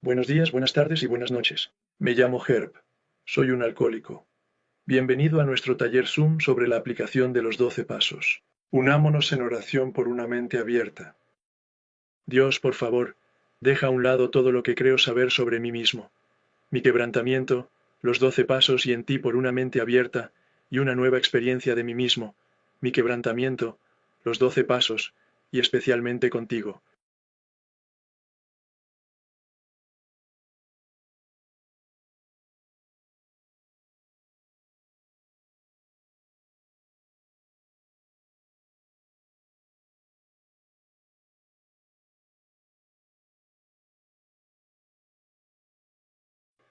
Buenos días, buenas tardes y buenas noches. Me llamo Herb. Soy un alcohólico. Bienvenido a nuestro taller Zoom sobre la aplicación de los 12 pasos. Unámonos en oración por una mente abierta. Dios, por favor, deja a un lado todo lo que creo saber sobre mí mismo, mi quebrantamiento, los 12 pasos y en ti por una mente abierta y una nueva experiencia de mí mismo, mi quebrantamiento, los 12 pasos y especialmente contigo.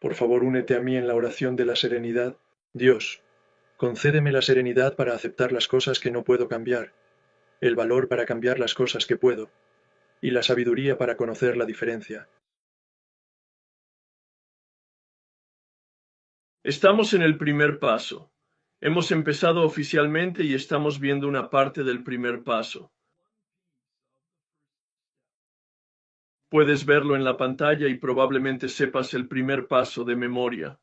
Por favor, únete a mí en la oración de la serenidad. Dios, concédeme la serenidad para aceptar las cosas que no puedo cambiar, el valor para cambiar las cosas que puedo, y la sabiduría para conocer la diferencia. Estamos en el primer paso. Hemos empezado oficialmente y estamos viendo una parte del primer paso. Puedes verlo en la pantalla y probablemente sepas el primer paso de memoria.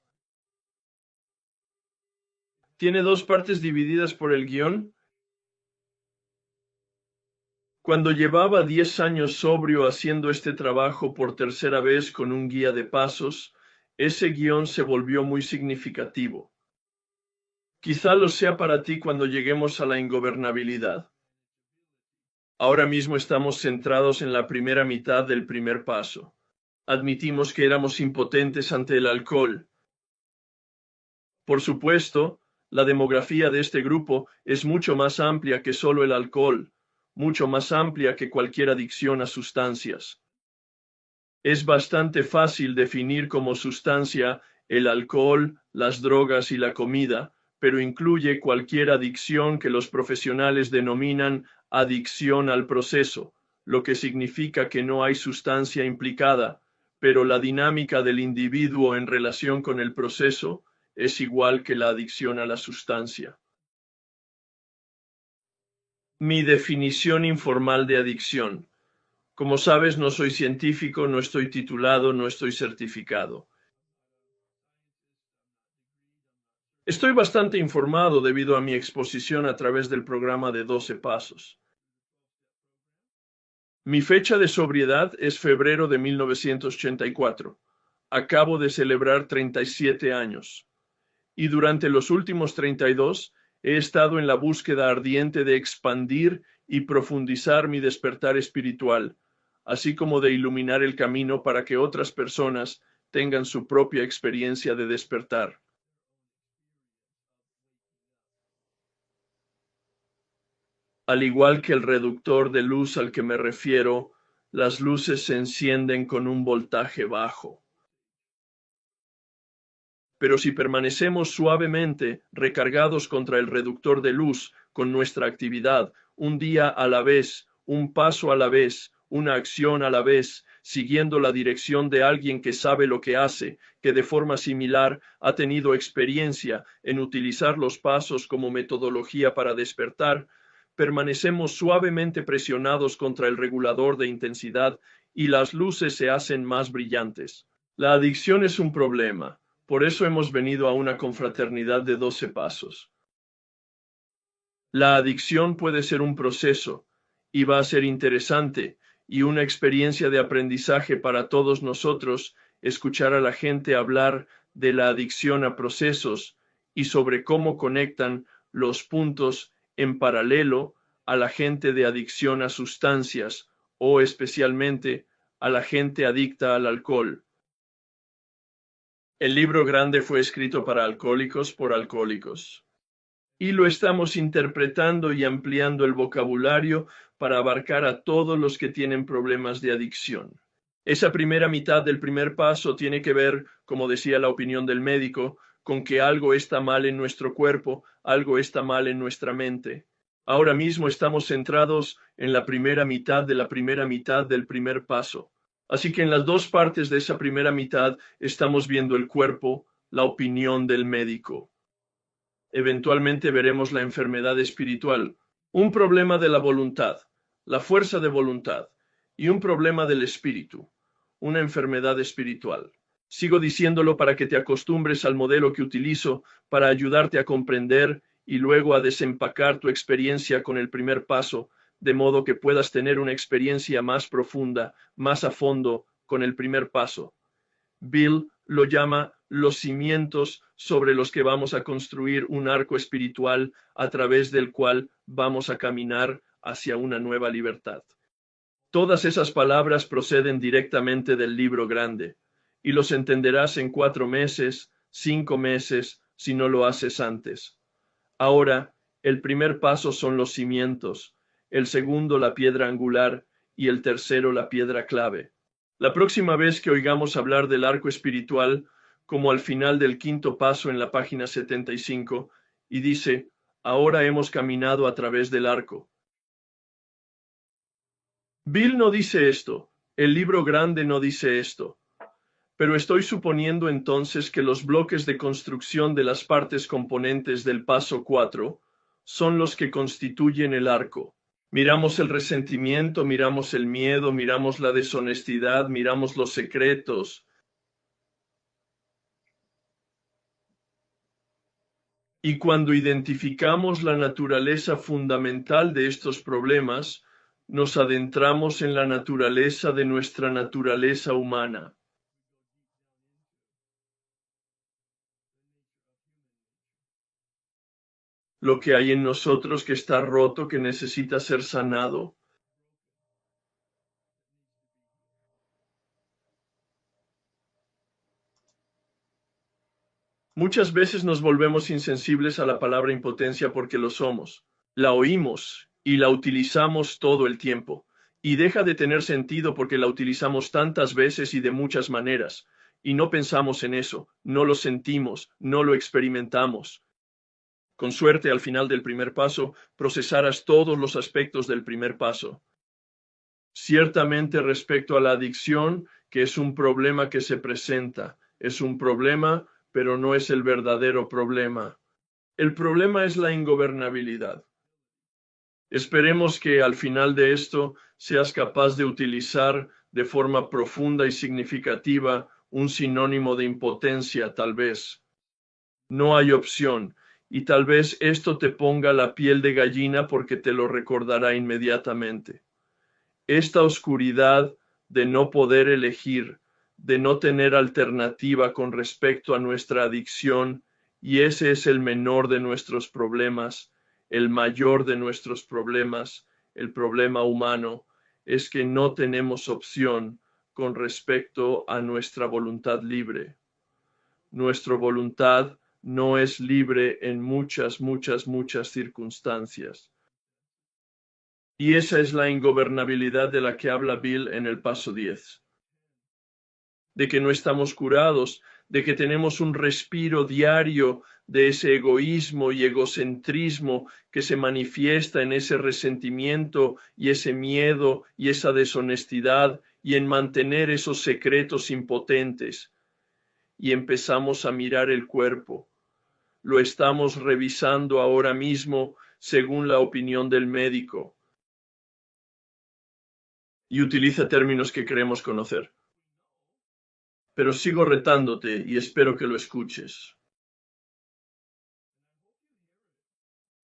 Tiene dos partes divididas por el guión. Cuando llevaba 10 años sobrio haciendo este trabajo por tercera vez con un guía de pasos, ese guión se volvió muy significativo. Quizá lo sea para ti cuando lleguemos a la ingobernabilidad. Ahora mismo estamos centrados en la primera mitad del primer paso. Admitimos que éramos impotentes ante el alcohol. Por supuesto, la demografía de este grupo es mucho más amplia que solo el alcohol, mucho más amplia que cualquier adicción a sustancias. Es bastante fácil definir como sustancia el alcohol, las drogas y la comida, pero incluye cualquier adicción que los profesionales denominan adicción al proceso, lo que significa que no hay sustancia implicada, pero la dinámica del individuo en relación con el proceso es igual que la adicción a la sustancia. Mi definición informal de adicción. Como sabes, no soy científico, no estoy titulado, no estoy certificado. Estoy bastante informado debido a mi exposición a través del programa de 12 pasos. Mi fecha de sobriedad es febrero de 1984. Acabo de celebrar 37 años. Y durante los últimos 32 he estado en la búsqueda ardiente de expandir y profundizar mi despertar espiritual, así como de iluminar el camino para que otras personas tengan su propia experiencia de despertar. Al igual que el reductor de luz al que me refiero, las luces se encienden con un voltaje bajo. Pero si permanecemos suavemente recargados contra el reductor de luz con nuestra actividad, un día a la vez, un paso a la vez, una acción a la vez, siguiendo la dirección de alguien que sabe lo que hace, que de forma similar ha tenido experiencia en utilizar los pasos como metodología para despertar, permanecemos suavemente presionados contra el regulador de intensidad y las luces se hacen más brillantes. La adicción es un problema. Por eso hemos venido a una confraternidad de 12 pasos. La adicción puede ser un proceso, y va a ser interesante, y una experiencia de aprendizaje para todos nosotros, escuchar a la gente hablar de la adicción a procesos y sobre cómo conectan los puntos en paralelo a la gente de adicción a sustancias, o especialmente a la gente adicta al alcohol. El libro grande fue escrito para alcohólicos por alcohólicos. Y lo estamos interpretando y ampliando el vocabulario para abarcar a todos los que tienen problemas de adicción. Esa primera mitad del primer paso tiene que ver, como decía la opinión del médico, con que algo está mal en nuestro cuerpo, algo está mal en nuestra mente. Ahora mismo estamos centrados en la primera mitad de la primera mitad del primer paso. Así que en las dos partes de esa primera mitad estamos viendo el cuerpo, la opinión del médico. Eventualmente veremos la enfermedad espiritual, un problema de la voluntad, la fuerza de voluntad, y un problema del espíritu, una enfermedad espiritual. Sigo diciéndolo para que te acostumbres al modelo que utilizo para ayudarte a comprender y luego a desempacar tu experiencia con el primer paso, de modo que puedas tener una experiencia más profunda, más a fondo con el primer paso. Bill lo llama los cimientos sobre los que vamos a construir un arco espiritual a través del cual vamos a caminar hacia una nueva libertad. Todas esas palabras proceden directamente del libro grande, y los entenderás en 4 meses, 5 meses, si no lo haces antes. Ahora, el primer paso son los cimientos, el segundo la piedra angular y el tercero la piedra clave. La próxima vez que oigamos hablar del arco espiritual, como al final del 5.º paso en la página 75, y dice, ahora hemos caminado a través del arco. Bill no dice esto, el libro grande no dice esto, pero estoy suponiendo entonces que los bloques de construcción de las partes componentes del paso 4 son los que constituyen el arco. Miramos el resentimiento, miramos el miedo, miramos la deshonestidad, miramos los secretos. Y cuando identificamos la naturaleza fundamental de estos problemas, nos adentramos en la naturaleza de nuestra naturaleza humana. Lo que hay en nosotros que está roto, que necesita ser sanado. Muchas veces nos volvemos insensibles a la palabra impotencia porque lo somos. La oímos y la utilizamos todo el tiempo, y deja de tener sentido porque la utilizamos tantas veces y de muchas maneras, y no pensamos en eso, no lo sentimos, no lo experimentamos. Con suerte, al final del primer paso, procesarás todos los aspectos del primer paso. Ciertamente respecto a la adicción, que es un problema que se presenta, es un problema, pero no es el verdadero problema. El problema es la ingobernabilidad. Esperemos que al final de esto seas capaz de utilizar de forma profunda y significativa un sinónimo de impotencia, tal vez. No hay opción, y tal vez esto te ponga la piel de gallina porque te lo recordará inmediatamente. Esta oscuridad de no poder elegir, de no tener alternativa con respecto a nuestra adicción, y ese es el menor de nuestros problemas, el mayor de nuestros problemas, el problema humano, es que no tenemos opción con respecto a nuestra voluntad libre. Nuestra voluntad no es libre en muchas circunstancias. Y esa es la ingobernabilidad de la que habla Bill en el paso 10. De que no estamos curados, de que tenemos un respiro diario de ese egoísmo y egocentrismo que se manifiesta en ese resentimiento y ese miedo y esa deshonestidad y en mantener esos secretos impotentes. Y empezamos a mirar el cuerpo. Lo estamos revisando ahora mismo según la opinión del médico. Y utiliza términos que creemos conocer. Pero sigo retándote y espero que lo escuches.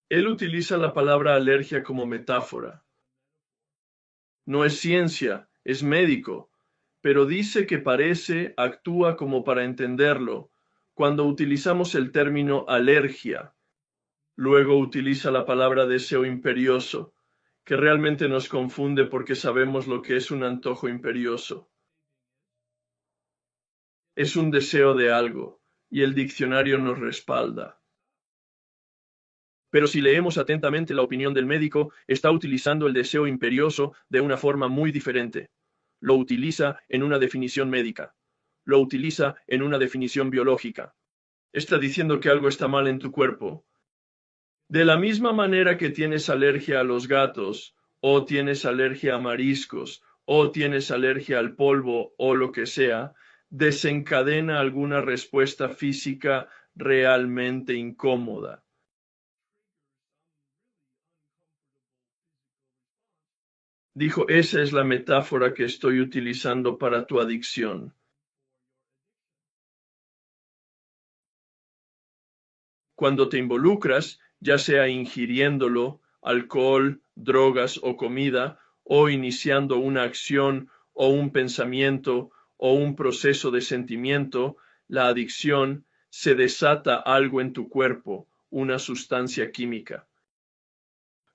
Él utiliza la palabra alergia como metáfora. No es ciencia, es médico, pero dice que actúa como para entenderlo, cuando utilizamos el término alergia. Luego utiliza la palabra deseo imperioso, que realmente nos confunde porque sabemos lo que es un antojo imperioso. Es un deseo de algo, y el diccionario nos respalda. Pero si leemos atentamente la opinión del médico, está utilizando el deseo imperioso de una forma muy diferente. Lo utiliza en una definición médica. Lo utiliza en una definición biológica. Está diciendo que algo está mal en tu cuerpo. De la misma manera que tienes alergia a los gatos, o tienes alergia a mariscos, o tienes alergia al polvo, o lo que sea, desencadena alguna respuesta física realmente incómoda. Dijo, esa es la metáfora que estoy utilizando para tu adicción. Cuando te involucras, ya sea ingiriéndolo, alcohol, drogas o comida, o iniciando una acción o un pensamiento o un proceso de sentimiento, la adicción, se desata algo en tu cuerpo, una sustancia química.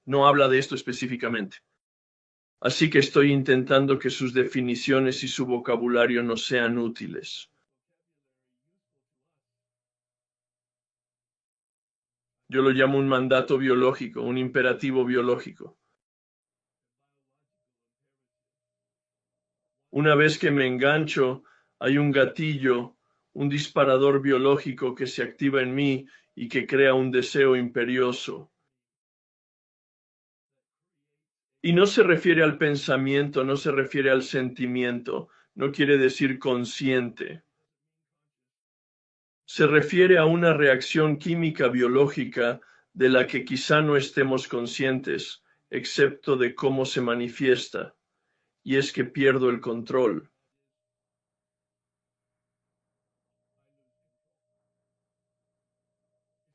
No habla de esto específicamente. Así que estoy intentando que sus definiciones y su vocabulario no sean útiles. Yo lo llamo un mandato biológico, un imperativo biológico. Una vez que me engancho, hay un gatillo, un disparador biológico que se activa en mí y que crea un deseo imperioso. Y no se refiere al pensamiento, no se refiere al sentimiento, no quiere decir consciente. Se refiere a una reacción química biológica de la que quizá no estemos conscientes, excepto de cómo se manifiesta, y es que pierdo el control.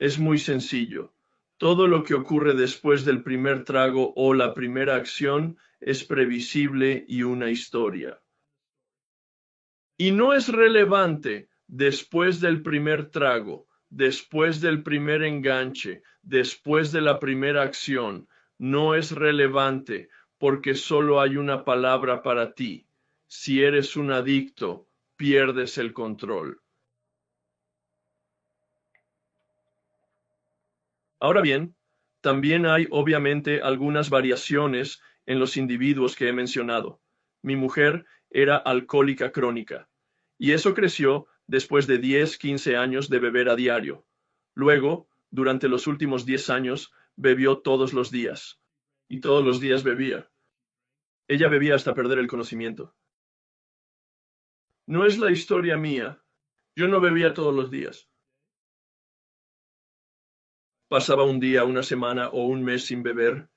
Es muy sencillo. Todo lo que ocurre después del primer trago o la primera acción es previsible y una historia. Y no es relevante después del primer trago, después del primer enganche, después de la primera acción. No es relevante porque solo hay una palabra para ti. Si eres un adicto, pierdes el control. Ahora bien, también hay obviamente algunas variaciones en los individuos que he mencionado. Mi mujer era alcohólica crónica, y eso creció después de 10, 15 años de beber a diario. Luego, durante los últimos 10 años, bebió todos los días, y todos los días bebía. Ella bebía hasta perder el conocimiento. No es la historia mía. Yo no bebía todos los días. Pasaba un día, una semana o un mes sin beber.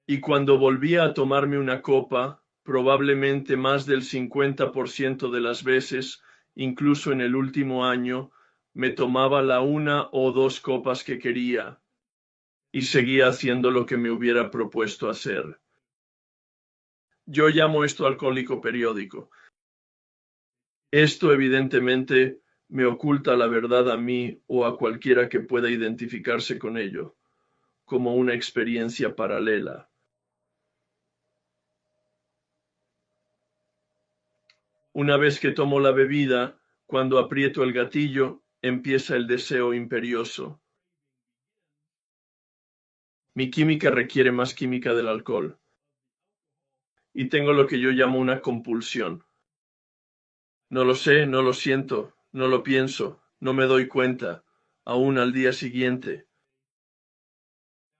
Y cuando volvía a tomarme una copa, probablemente más del 50% de las veces, incluso en el último año, me tomaba la una o dos copas que quería y seguía haciendo lo que me hubiera propuesto hacer. Yo llamo esto alcohólico periódico. Esto evidentemente me oculta la verdad a mí o a cualquiera que pueda identificarse con ello, como una experiencia paralela. Una vez que tomo la bebida, cuando aprieto el gatillo, empieza el deseo imperioso. Mi química requiere más química del alcohol. Y tengo lo que yo llamo una compulsión. No lo sé, no lo siento, no lo pienso, no me doy cuenta, aún al día siguiente.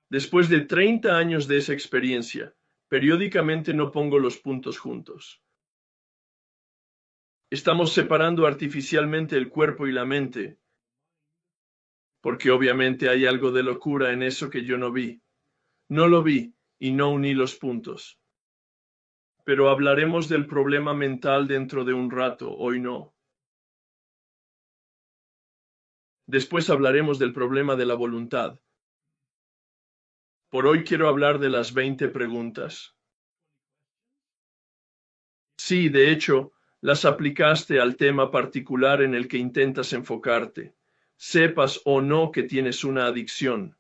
Después de 30 años de esa experiencia, periódicamente no pongo los puntos juntos. Estamos separando artificialmente el cuerpo y la mente, porque obviamente hay algo de locura en eso que yo no vi. No lo vi y no uní los puntos. Pero hablaremos del problema mental dentro de un rato, hoy no. Después hablaremos del problema de la voluntad. Por hoy quiero hablar de las 20 preguntas. Sí, de hecho, las aplicaste al tema particular en el que intentas enfocarte. Sepas o no que tienes una adicción,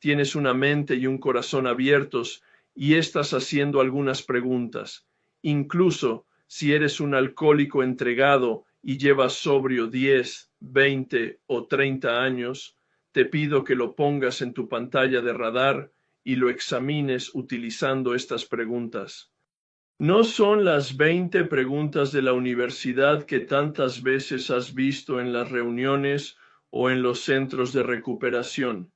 tienes una mente y un corazón abiertos y estás haciendo algunas preguntas. Incluso si eres un alcohólico entregado y llevas sobrio 10, 20 o 30 años, te pido que lo pongas en tu pantalla de radar y lo examines utilizando estas preguntas. No son las 20 preguntas de la universidad que tantas veces has visto en las reuniones o en los centros de recuperación.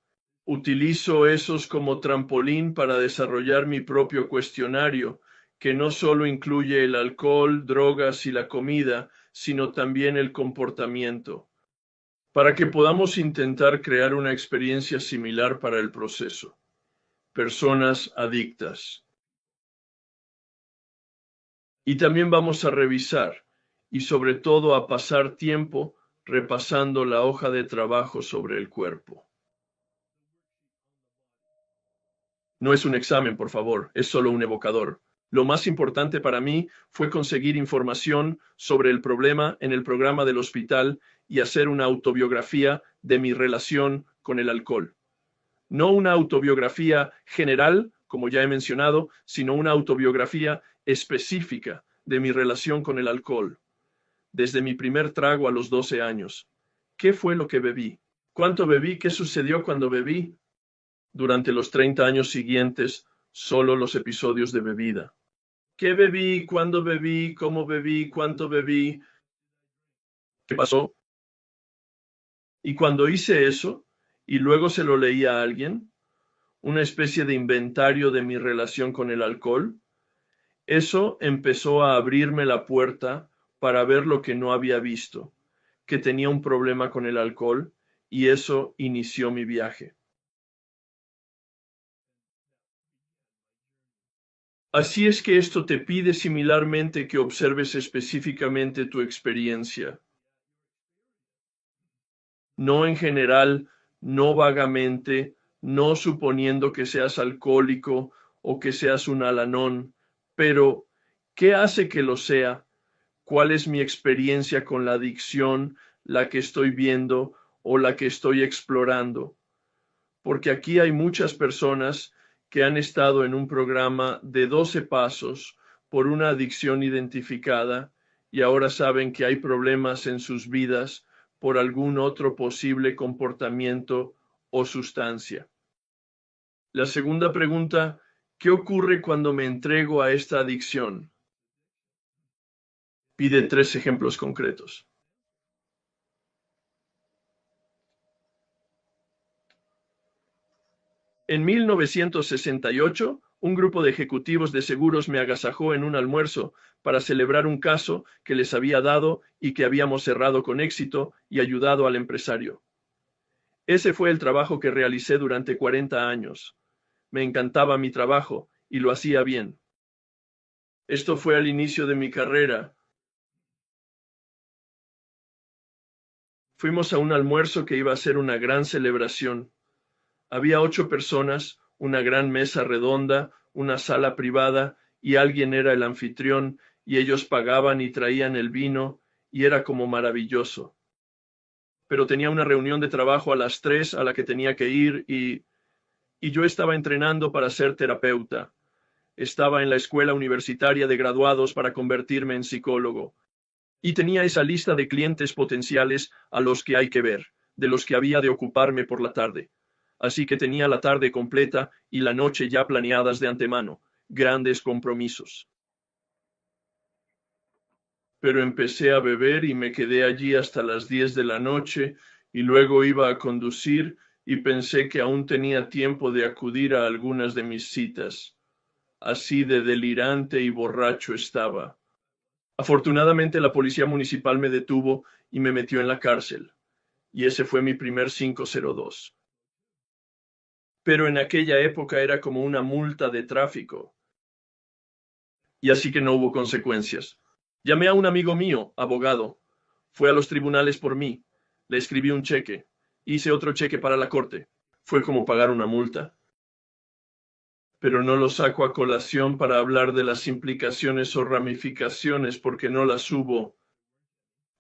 Utilizo esos como trampolín para desarrollar mi propio cuestionario, que no solo incluye el alcohol, drogas y la comida, sino también el comportamiento, para que podamos intentar crear una experiencia similar para el proceso. Personas adictas. Y también vamos a revisar y sobre todo a pasar tiempo repasando la hoja de trabajo sobre el cuerpo. No es un examen, por favor, es solo un evocador. Lo más importante para mí fue conseguir información sobre el problema en el programa del hospital y hacer una autobiografía de mi relación con el alcohol. No una autobiografía general, como ya he mencionado, sino una autobiografía específica de mi relación con el alcohol. Desde mi primer trago a los 12 años. ¿Qué fue lo que bebí? ¿Cuánto bebí? ¿Qué sucedió cuando bebí? Durante los 30 años siguientes, solo los episodios de bebida. ¿Qué bebí? ¿Cuándo bebí? ¿Cómo bebí? ¿Cuánto bebí? ¿Qué pasó? Y cuando hice eso, y luego se lo leí a alguien, una especie de inventario de mi relación con el alcohol, eso empezó a abrirme la puerta para ver lo que no había visto, que tenía un problema con el alcohol, y eso inició mi viaje. Así es que esto te pide similarmente que observes específicamente tu experiencia. No en general, no vagamente, no suponiendo que seas alcohólico o que seas un alanón, pero ¿qué hace que lo sea? ¿Cuál es mi experiencia con la adicción, la que estoy viendo o la que estoy explorando? Porque aquí hay muchas personas que han estado en un programa de 12 pasos por una adicción identificada y ahora saben que hay problemas en sus vidas por algún otro posible comportamiento o sustancia. La segunda pregunta, ¿qué ocurre cuando me entrego a esta adicción? Pide 3 ejemplos concretos. En 1968, un grupo de ejecutivos de seguros me agasajó en un almuerzo para celebrar un caso que les había dado y que habíamos cerrado con éxito y ayudado al empresario. Ese fue el trabajo que realicé durante 40 años. Me encantaba mi trabajo y lo hacía bien. Esto fue al inicio de mi carrera. Fuimos a un almuerzo que iba a ser una gran celebración. Había 8 personas, una gran mesa redonda, una sala privada, y alguien era el anfitrión, y ellos pagaban y traían el vino, y era como maravilloso. Pero tenía una reunión de trabajo a las 3 a la que tenía que ir, y yo estaba entrenando para ser terapeuta. Estaba en la escuela universitaria de graduados para convertirme en psicólogo. Y tenía esa lista de clientes potenciales a los que hay que ver, de los que había de ocuparme por la tarde. Así que tenía la tarde completa y la noche ya planeadas de antemano, grandes compromisos. Pero empecé a beber y me quedé allí hasta las 10 de la noche y luego iba a conducir y pensé que aún tenía tiempo de acudir a algunas de mis citas. Así de delirante y borracho estaba. Afortunadamente la policía municipal me detuvo y me metió en la cárcel. Y ese fue mi primer 502. Pero en aquella época era como una multa de tráfico. Y así que no hubo consecuencias. Llamé a un amigo mío, abogado. Fue a los tribunales por mí. Le escribí un cheque. Hice otro cheque para la corte. Fue como pagar una multa. Pero no lo saco a colación para hablar de las implicaciones o ramificaciones porque no las hubo.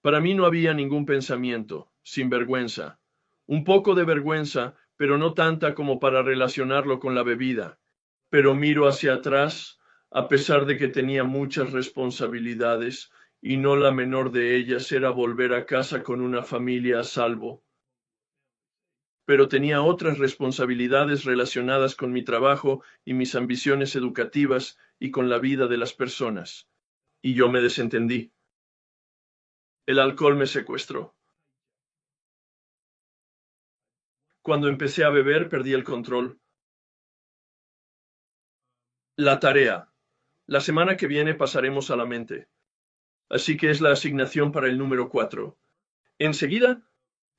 Para mí no había ningún pensamiento, sin vergüenza. Un poco de vergüenza, pero no tanta como para relacionarlo con la bebida. Pero miro hacia atrás, a pesar de que tenía muchas responsabilidades, y no la menor de ellas era volver a casa con una familia a salvo. Pero tenía otras responsabilidades relacionadas con mi trabajo y mis ambiciones educativas y con la vida de las personas. Y yo me desentendí. El alcohol me secuestró. Cuando empecé a beber, perdí el control. La tarea. La semana que viene pasaremos a la mente. Así que es la asignación para el número 4. Enseguida,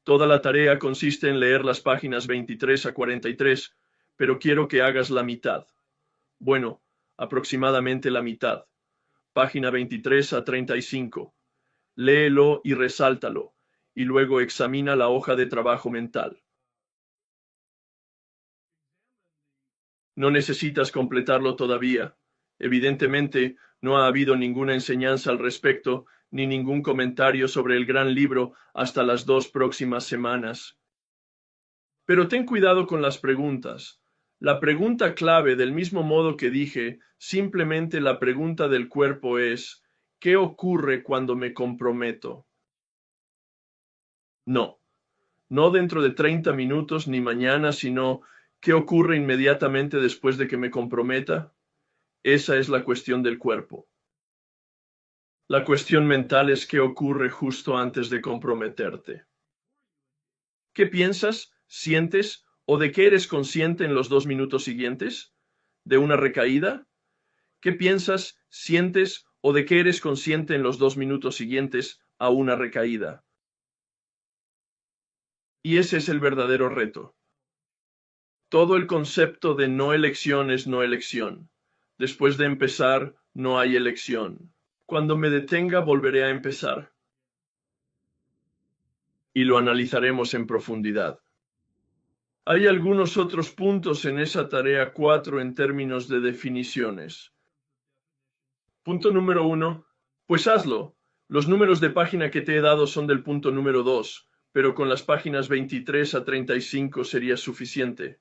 toda la tarea consiste en leer las páginas 23 a 43, pero quiero que hagas la mitad. Bueno, aproximadamente la mitad. página 23 a 35. Léelo y resáltalo, y luego examina la hoja de trabajo mental. No necesitas completarlo todavía. Evidentemente, no ha habido ninguna enseñanza al respecto, ni ningún comentario sobre el gran libro hasta las 2 próximas semanas. Pero ten cuidado con las preguntas. La pregunta clave, del mismo modo que dije, simplemente la pregunta del cuerpo es, ¿qué ocurre cuando me comprometo? No dentro de 30 minutos ni mañana, sino, ¿qué ocurre inmediatamente después de que me comprometa? Esa es la cuestión del cuerpo. La cuestión mental es qué ocurre justo antes de comprometerte. ¿Qué piensas, sientes o de qué eres consciente en los 2 minutos siguientes? ¿De una recaída? ¿Qué piensas, sientes o de qué eres consciente en los 2 minutos siguientes a una recaída? Y ese es el verdadero reto. Todo el concepto de no elección es no elección. Después de empezar, no hay elección. Cuando me detenga, volveré a empezar. Y lo analizaremos en profundidad. Hay algunos otros puntos en esa tarea 4 en términos de definiciones. Punto número 1. Pues hazlo. Los números de página que te he dado son del punto número 2, pero con las páginas 23 a 35 sería suficiente.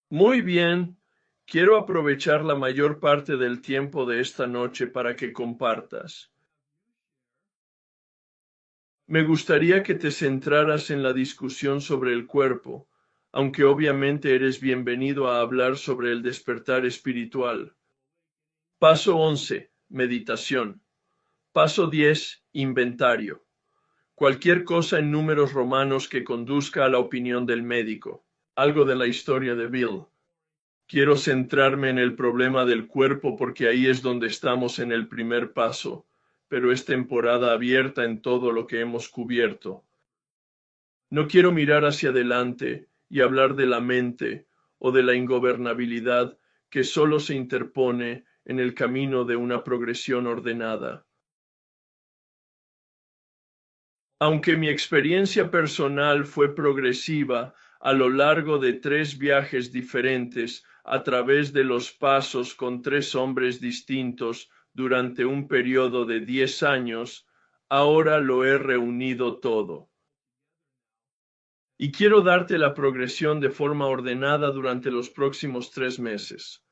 Muy bien. Quiero aprovechar la mayor parte del tiempo de esta noche para que compartas. Me gustaría que te centraras en la discusión sobre el cuerpo, aunque obviamente eres bienvenido a hablar sobre el despertar espiritual. Paso 11. Meditación. Paso 10. Inventario. Cualquier cosa en números romanos que conduzca a la opinión del médico. Algo de la historia de Bill. Quiero centrarme en el problema del cuerpo porque ahí es donde estamos en el primer paso, pero es temporada abierta en todo lo que hemos cubierto. No quiero mirar hacia adelante y hablar de la mente o de la ingobernabilidad que solo se interpone en el camino de una progresión ordenada. Aunque mi experiencia personal fue progresiva a lo largo de 3 viajes diferentes a través de los pasos con 3 hombres distintos durante un periodo de 10 años, ahora lo he reunido todo. Y quiero darte la progresión de forma ordenada durante los próximos 3 meses.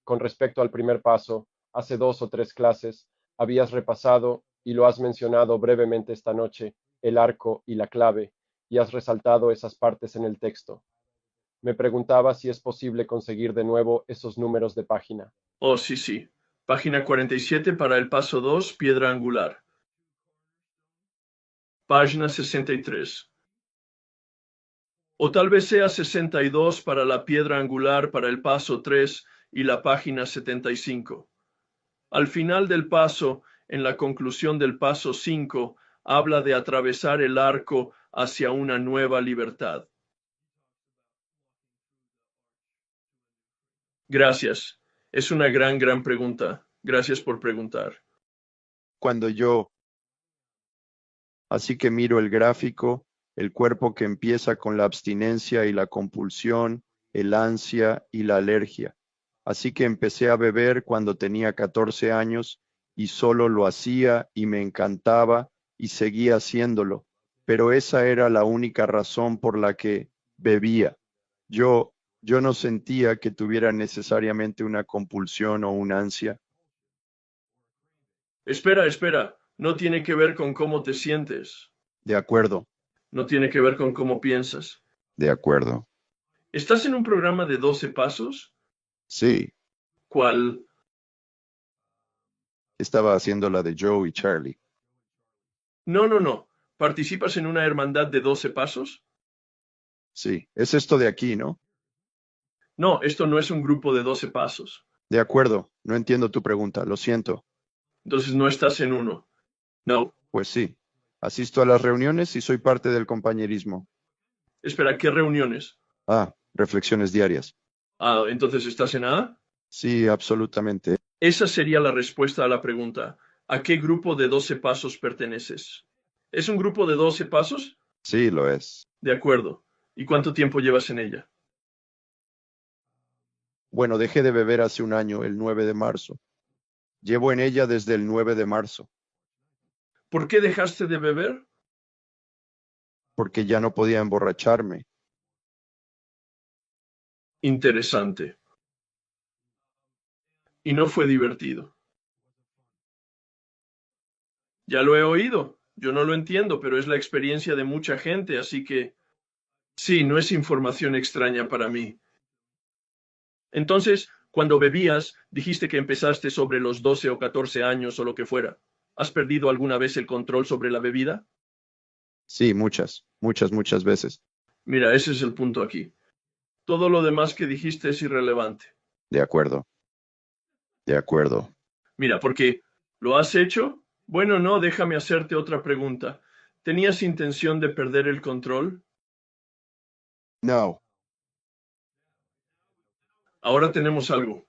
Con respecto al primer paso, hace 2 o 3 clases, habías repasado, y lo has mencionado brevemente esta noche, el arco y la clave, y has resaltado esas partes en el texto. Me preguntaba si es posible conseguir de nuevo esos números de página. Oh, sí. Página 47 para el paso 2, piedra angular. Página 63. O tal vez sea 62 para la piedra angular para el paso 3 y la página 75. Al final del paso, en la conclusión del paso 5, habla de atravesar el arco hacia una nueva libertad. Gracias. Es una gran pregunta. Gracias por preguntar. Así que miro el gráfico, el cuerpo que empieza con la abstinencia y la compulsión, el ansia y la alergia. Así que empecé a beber cuando tenía 14 años y solo lo hacía y me encantaba y seguía haciéndolo, pero esa era la única razón por la que bebía. Yo no sentía que tuviera necesariamente una compulsión o una ansia. Espera. No tiene que ver con cómo te sientes. De acuerdo, No tiene que ver con cómo piensas. de acuerdo. ¿Estás en un programa de 12 pasos? Sí, ¿Cuál? estaba haciendo la de Joe y Charlie. No. ¿Participas en una hermandad de 12 pasos? Sí, es esto de aquí, ¿no? No, esto no es un grupo de 12 pasos. De acuerdo, no entiendo tu pregunta, lo siento. Entonces no estás en uno. No. Pues sí, asisto a las reuniones y soy parte del compañerismo. Espera, ¿qué reuniones? Reflexiones diarias. Ah, entonces estás en A. Sí, absolutamente. Esa sería la respuesta a la pregunta. ¿A qué grupo de 12 pasos perteneces? ¿Es un grupo de 12 pasos? Sí, lo es. De acuerdo. ¿Y cuánto tiempo llevas en ella? Bueno, dejé de beber hace un año, el 9 de marzo. Llevo en ella desde el 9 de marzo, ¿Por qué dejaste de beber? porque ya no podía emborracharme. Interesante. Y no fue divertido. Ya lo he oído. Yo no lo entiendo, pero es la experiencia de mucha gente, así que sí, no es información extraña para mí. Entonces, cuando bebías, dijiste que empezaste sobre los 12 o 14 años o lo que fuera. ¿Has perdido alguna vez el control sobre la bebida? Sí, muchas veces. Mira, ese es el punto aquí. Todo lo demás que dijiste es irrelevante. De acuerdo, de acuerdo. Mira, porque ¿lo has hecho? Bueno, no, déjame hacerte otra pregunta. ¿Tenías intención de perder el control? No, Ahora tenemos algo.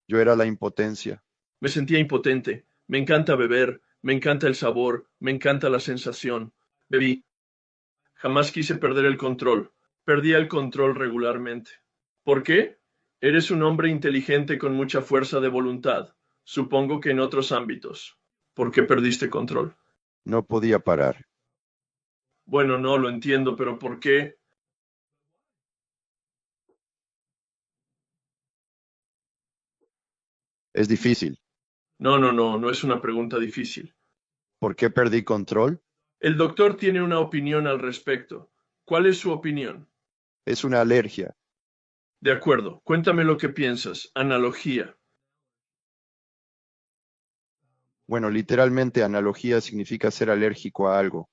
yo era la impotencia. Me sentía impotente. Me encanta beber, me encanta el sabor, me encanta la sensación. Bebí. Jamás quise perder el control. Perdía el control regularmente. ¿Por qué? Eres un hombre inteligente con mucha fuerza de voluntad. Supongo que en otros ámbitos. ¿Por qué perdiste control? No podía parar. Bueno, no lo entiendo, pero ¿por qué? Es difícil. No es una pregunta difícil. ¿Por qué perdí control? El doctor tiene una opinión al respecto. ¿Cuál es su opinión? Es una alergia. De acuerdo, cuéntame lo que piensas. Analogía. Bueno, literalmente analogía significa ser alérgico a algo.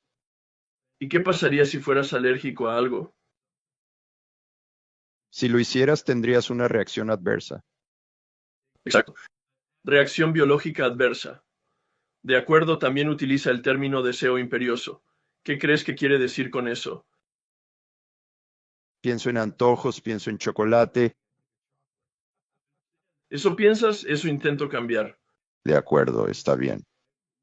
¿Y qué pasaría si fueras alérgico a algo? Si lo hicieras, tendrías una reacción adversa. Exacto. Reacción biológica adversa. De acuerdo, también utiliza el término deseo imperioso. ¿Qué crees que quiere decir con eso? Pienso en antojos, pienso en chocolate. ¿Eso piensas? Eso intento cambiar. De acuerdo, está bien.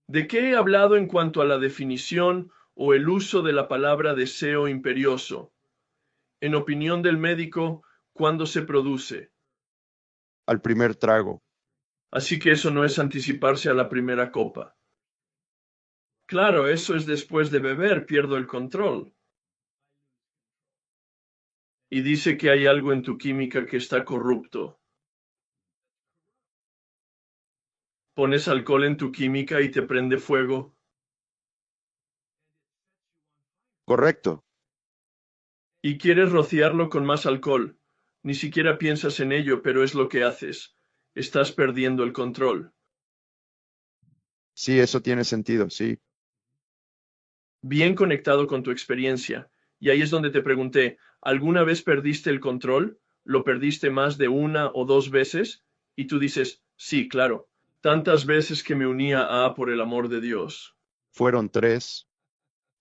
¿De qué he hablado en cuanto a la definición o el uso de la palabra deseo imperioso? En opinión del médico, ¿cuándo se produce? Al primer trago. Así que eso no es anticiparse a la primera copa. Claro, eso es después de beber, pierdo el control. Y dice que hay algo en tu química que está corrupto. Pones alcohol en tu química y te prende fuego. Correcto. Y quieres rociarlo con más alcohol. Ni siquiera piensas en ello, pero es lo que haces. Estás perdiendo el control. Sí, eso tiene sentido, sí. Bien conectado con tu experiencia. Y ahí es donde te pregunté, ¿alguna vez perdiste el control? ¿Lo perdiste más de una o dos veces? Y tú dices, sí, claro. Tantas veces que me unía a por el amor de Dios. Fueron 3.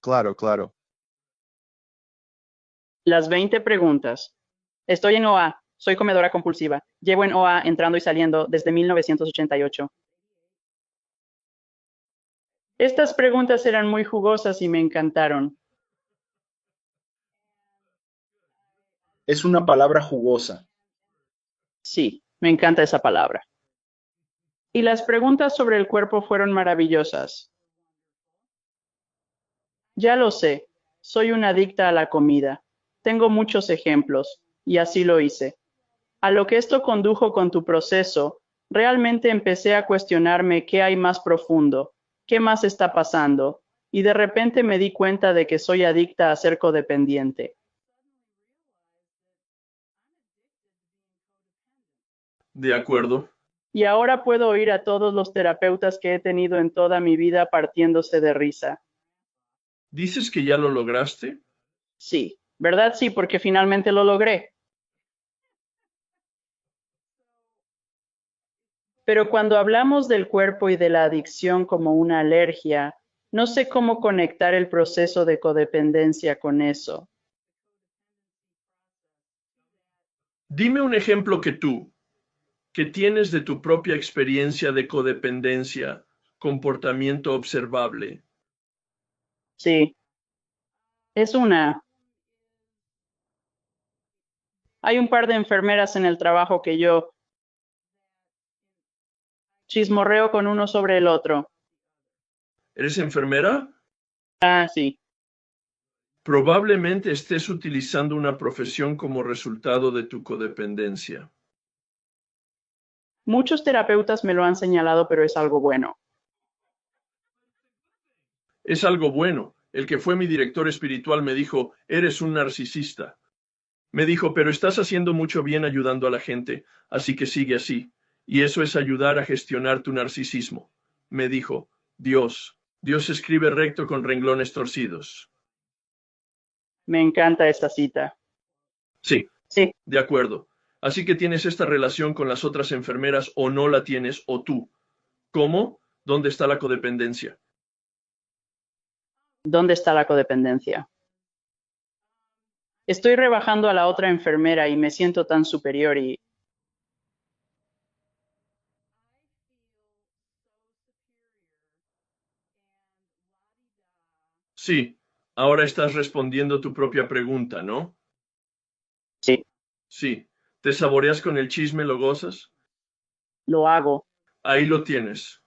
Claro, claro. Las 20 preguntas. Estoy en OA. Soy comedora compulsiva. Llevo en OA entrando y saliendo desde 1988. Estas preguntas eran muy jugosas y me encantaron. Es una palabra jugosa. Sí, me encanta esa palabra. Y las preguntas sobre el cuerpo fueron maravillosas. Ya lo sé, soy una adicta a la comida. Tengo muchos ejemplos, y así lo hice. A lo que esto condujo con tu proceso, realmente empecé a cuestionarme qué hay más profundo, qué más está pasando, y de repente me di cuenta de que soy adicta a ser codependiente. De acuerdo. Y ahora puedo oír a todos los terapeutas que he tenido en toda mi vida partiéndose de risa. ¿Dices que ya lo lograste? Sí, ¿verdad? Sí, porque finalmente lo logré. Pero cuando hablamos del cuerpo y de la adicción como una alergia, no sé cómo conectar el proceso de codependencia con eso. Dime un ejemplo que tienes de tu propia experiencia de codependencia, comportamiento observable. Sí, es una. Hay un par de enfermeras en el trabajo que yo chismorreo con uno sobre el otro. ¿Eres enfermera? Ah, sí. Probablemente estés utilizando una profesión como resultado de tu codependencia. Muchos terapeutas me lo han señalado, pero es algo bueno. Es algo bueno. El que fue mi director espiritual me dijo, eres un narcisista. Me dijo, pero estás haciendo mucho bien ayudando a la gente, así que sigue así. Y eso es ayudar a gestionar tu narcisismo. Me dijo, Dios escribe recto con renglones torcidos. Me encanta esta cita. Sí, Sí, de acuerdo. Así que tienes esta relación con las otras enfermeras o no la tienes o tú. ¿Cómo? ¿Dónde está la codependencia? ¿dónde está la codependencia? Estoy rebajando a la otra enfermera y me siento tan superior y Sí, ahora estás respondiendo tu propia pregunta, ¿no? sí, Sí. ¿Te saboreas con el chisme, lo gozas? lo hago. Ahí lo tienes.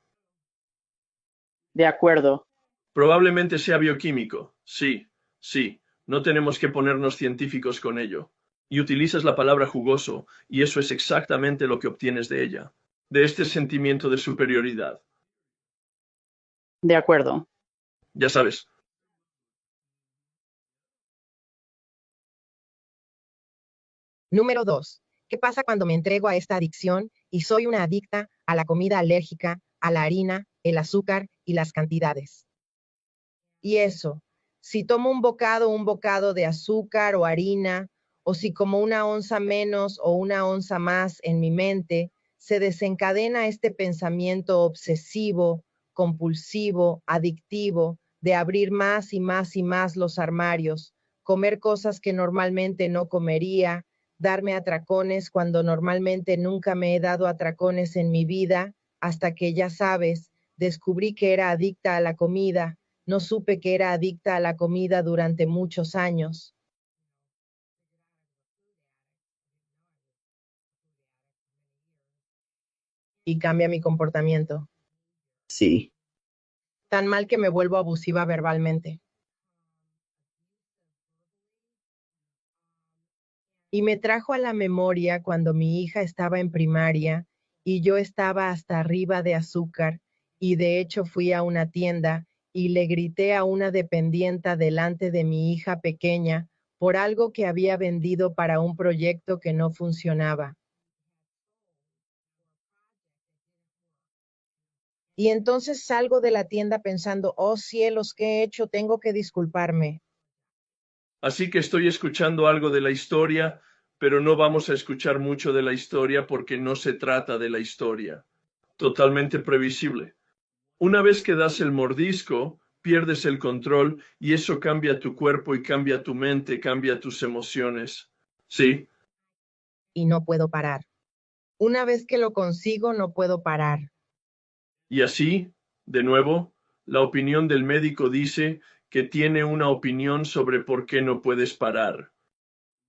De acuerdo. Probablemente sea bioquímico. Sí, sí. No tenemos que ponernos científicos con ello. Y utilizas la palabra jugoso, y eso es exactamente lo que obtienes de ella, de este sentimiento de superioridad. De acuerdo. Ya sabes. Número 2. ¿Qué pasa cuando me entrego a esta adicción y soy una adicta a la comida alérgica, a la harina, el azúcar y las cantidades? Y eso, si tomo un bocado de azúcar o harina, o si como una onza menos o una onza más en mi mente, se desencadena este pensamiento obsesivo, compulsivo, adictivo, de abrir más y más y más los armarios, comer cosas que normalmente no comería, darme atracones cuando normalmente nunca me he dado atracones en mi vida, hasta que, ya sabes, descubrí que era adicta a la comida. No supe que era adicta a la comida durante muchos años. Y cambia mi comportamiento. Sí. Tan mal que me vuelvo abusiva verbalmente. Y me trajo a la memoria cuando mi hija estaba en primaria y yo estaba hasta arriba de azúcar, y de hecho fui a una tienda y le grité a una dependienta delante de mi hija pequeña por algo que había vendido para un proyecto que no funcionaba. Y entonces salgo de la tienda pensando, oh cielos, ¿qué he hecho? Tengo que disculparme. Así que estoy escuchando algo de la historia, pero no vamos a escuchar mucho de la historia porque no se trata de la historia. Totalmente previsible. Una vez que das el mordisco, pierdes el control y eso cambia tu cuerpo y cambia tu mente, cambia tus emociones. Sí, Y no puedo parar. Una vez que lo consigo, no puedo parar. y así, de nuevo, la opinión del médico dice que tiene una opinión sobre por qué no puedes parar.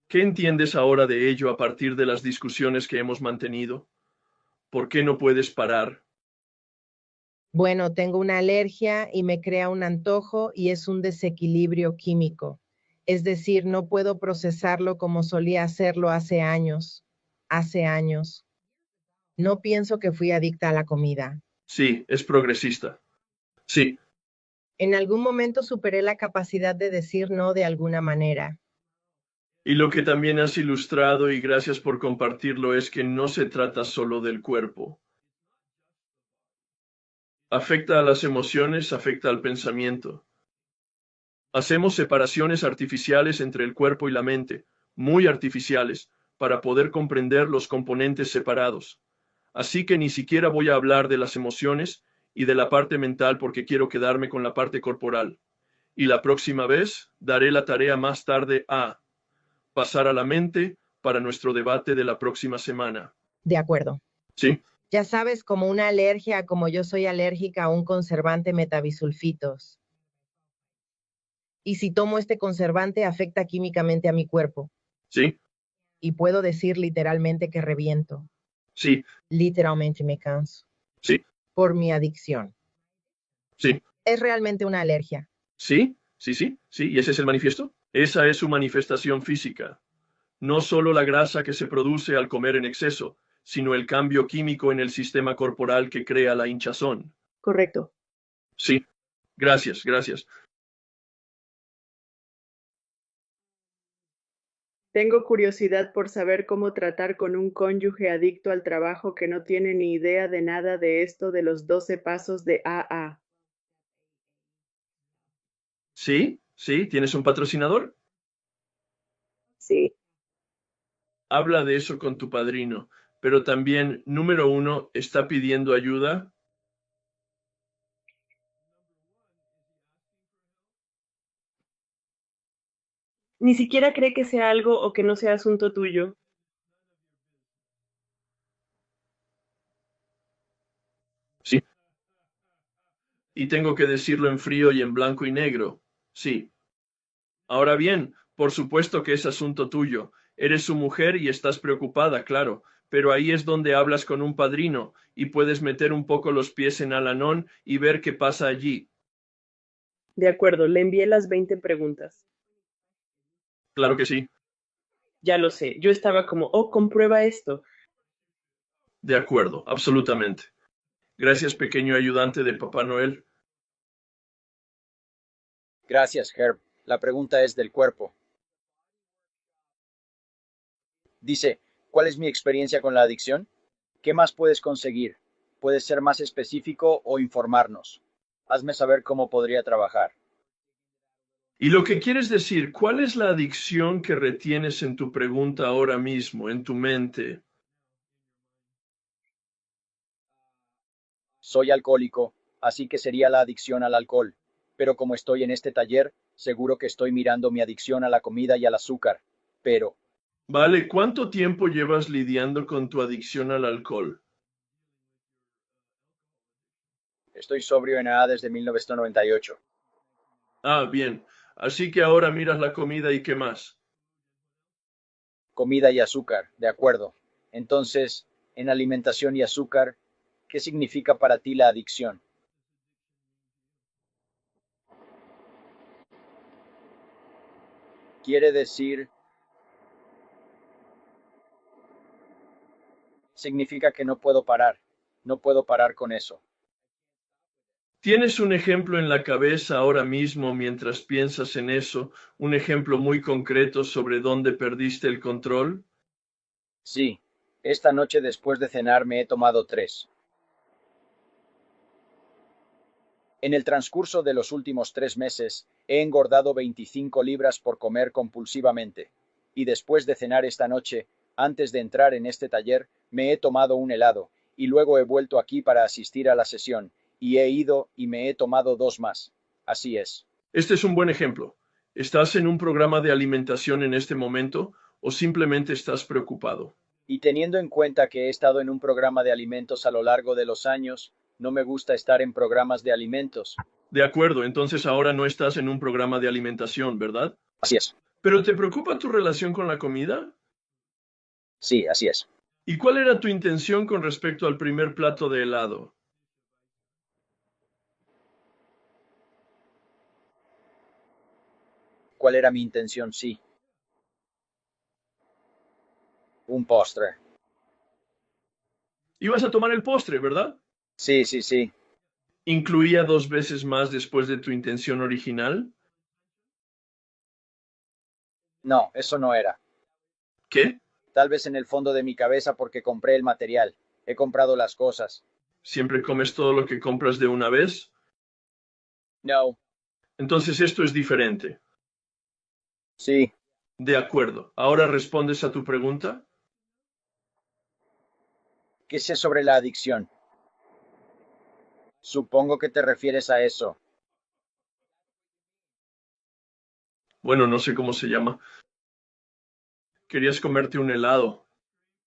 ¿Qué entiendes ahora de ello a partir de las discusiones que hemos mantenido? ¿Por qué no puedes parar? Bueno, tengo una alergia y me crea un antojo y es un desequilibrio químico. Es decir, no puedo procesarlo como solía hacerlo hace años. Hace años. No pienso que fui adicta a la comida. Sí, es progresista. Sí, En algún momento superé la capacidad de decir no de alguna manera. y lo que también has ilustrado, y gracias por compartirlo, es que no se trata solo del cuerpo. Afecta a las emociones, afecta al pensamiento. Hacemos separaciones artificiales entre el cuerpo y la mente, muy artificiales, para poder comprender los componentes separados. Así que ni siquiera voy a hablar de las emociones y de la parte mental porque quiero quedarme con la parte corporal. Y la próxima vez daré la tarea más tarde a pasar a la mente para nuestro debate de la próxima semana. De acuerdo. Sí, Ya sabes, como una alergia, como yo soy alérgica a un conservante metabisulfitos. Y si tomo este conservante, afecta químicamente a mi cuerpo. sí, Y puedo decir literalmente que reviento. sí, Literalmente me canso. sí, Por mi adicción. sí, Es realmente una alergia. sí, sí, sí, sí. ¿Y ese es el manifiesto? Esa es su manifestación física. No solo la grasa que se produce al comer en exceso, sino el cambio químico en el sistema corporal que crea la hinchazón. Correcto. Sí, gracias, gracias. Tengo curiosidad por saber cómo tratar con un cónyuge adicto al trabajo que no tiene ni idea de nada de esto de los 12 pasos de AA. Sí, sí, ¿tienes un patrocinador? Sí. Habla de eso con tu padrino, pero también, número uno, ¿está pidiendo ayuda? Ni siquiera cree que sea algo o que no sea asunto tuyo. Sí. Y tengo que decirlo en frío y en blanco y negro. Sí. Ahora bien, por supuesto que es asunto tuyo. Eres su mujer y estás preocupada, claro, pero ahí es donde hablas con un padrino y puedes meter un poco los pies en Al-Anon y ver qué pasa allí. De acuerdo, le envié las 20 preguntas. Claro que sí. Ya lo sé, yo estaba como, oh, comprueba esto. De acuerdo, absolutamente. Gracias, pequeño ayudante de Papá Noel. Gracias, Herb. La pregunta es del cuerpo. Dice, ¿cuál es mi experiencia con la adicción? ¿Qué más puedes conseguir? ¿Puedes ser más específico o informarnos? Hazme saber cómo podría trabajar. Y lo que quieres decir, ¿cuál es la adicción que retienes en tu pregunta ahora mismo, en tu mente? Soy alcohólico, así que sería la adicción al alcohol. Pero como estoy en este taller, seguro que estoy mirando mi adicción a la comida y al azúcar. Pero, Vale, ¿cuánto tiempo llevas lidiando con tu adicción al alcohol? estoy sobrio en AA desde 1998. Ah, bien. Así que ahora miras la comida y qué más. Comida y azúcar, de acuerdo. Entonces, en alimentación y azúcar, ¿qué significa para ti la adicción? Quiere decir, significa que no puedo parar. No puedo parar con eso. ¿Tienes un ejemplo en la cabeza ahora mismo mientras piensas en eso? ¿Un ejemplo muy concreto sobre dónde perdiste el control? Sí, esta noche después de cenar me he tomado 3. En el transcurso de los últimos 3 meses, he engordado 25 libras por comer compulsivamente. Y después de cenar esta noche, antes de entrar en este taller, me he tomado un helado, y luego he vuelto aquí para asistir a la sesión, y he ido y me he tomado 2 más. Así es. Este es un buen ejemplo. ¿Estás en un programa de alimentación en este momento o simplemente estás preocupado? Y teniendo en cuenta que he estado en un programa de alimentos a lo largo de los años, no me gusta estar en programas de alimentos. De acuerdo, entonces ahora no estás en un programa de alimentación, ¿verdad? Así es. ¿Pero te preocupa tu relación con la comida? Sí, así es. ¿Y cuál era tu intención con respecto al primer plato de helado? ¿Cuál era mi intención? Sí. Un postre. Ibas a tomar el postre, ¿verdad? Sí, sí, sí. ¿Incluía 2 veces más después de tu intención original? No, eso no era. ¿Qué? Tal vez en el fondo de mi cabeza porque compré el material. He comprado las cosas. ¿Siempre comes todo lo que compras de una vez? No. Entonces esto es diferente. Sí. De acuerdo. ¿Ahora respondes a tu pregunta? ¿Qué sé sobre la adicción? Supongo que te refieres a eso. Bueno, no sé cómo se llama. Querías comerte un helado.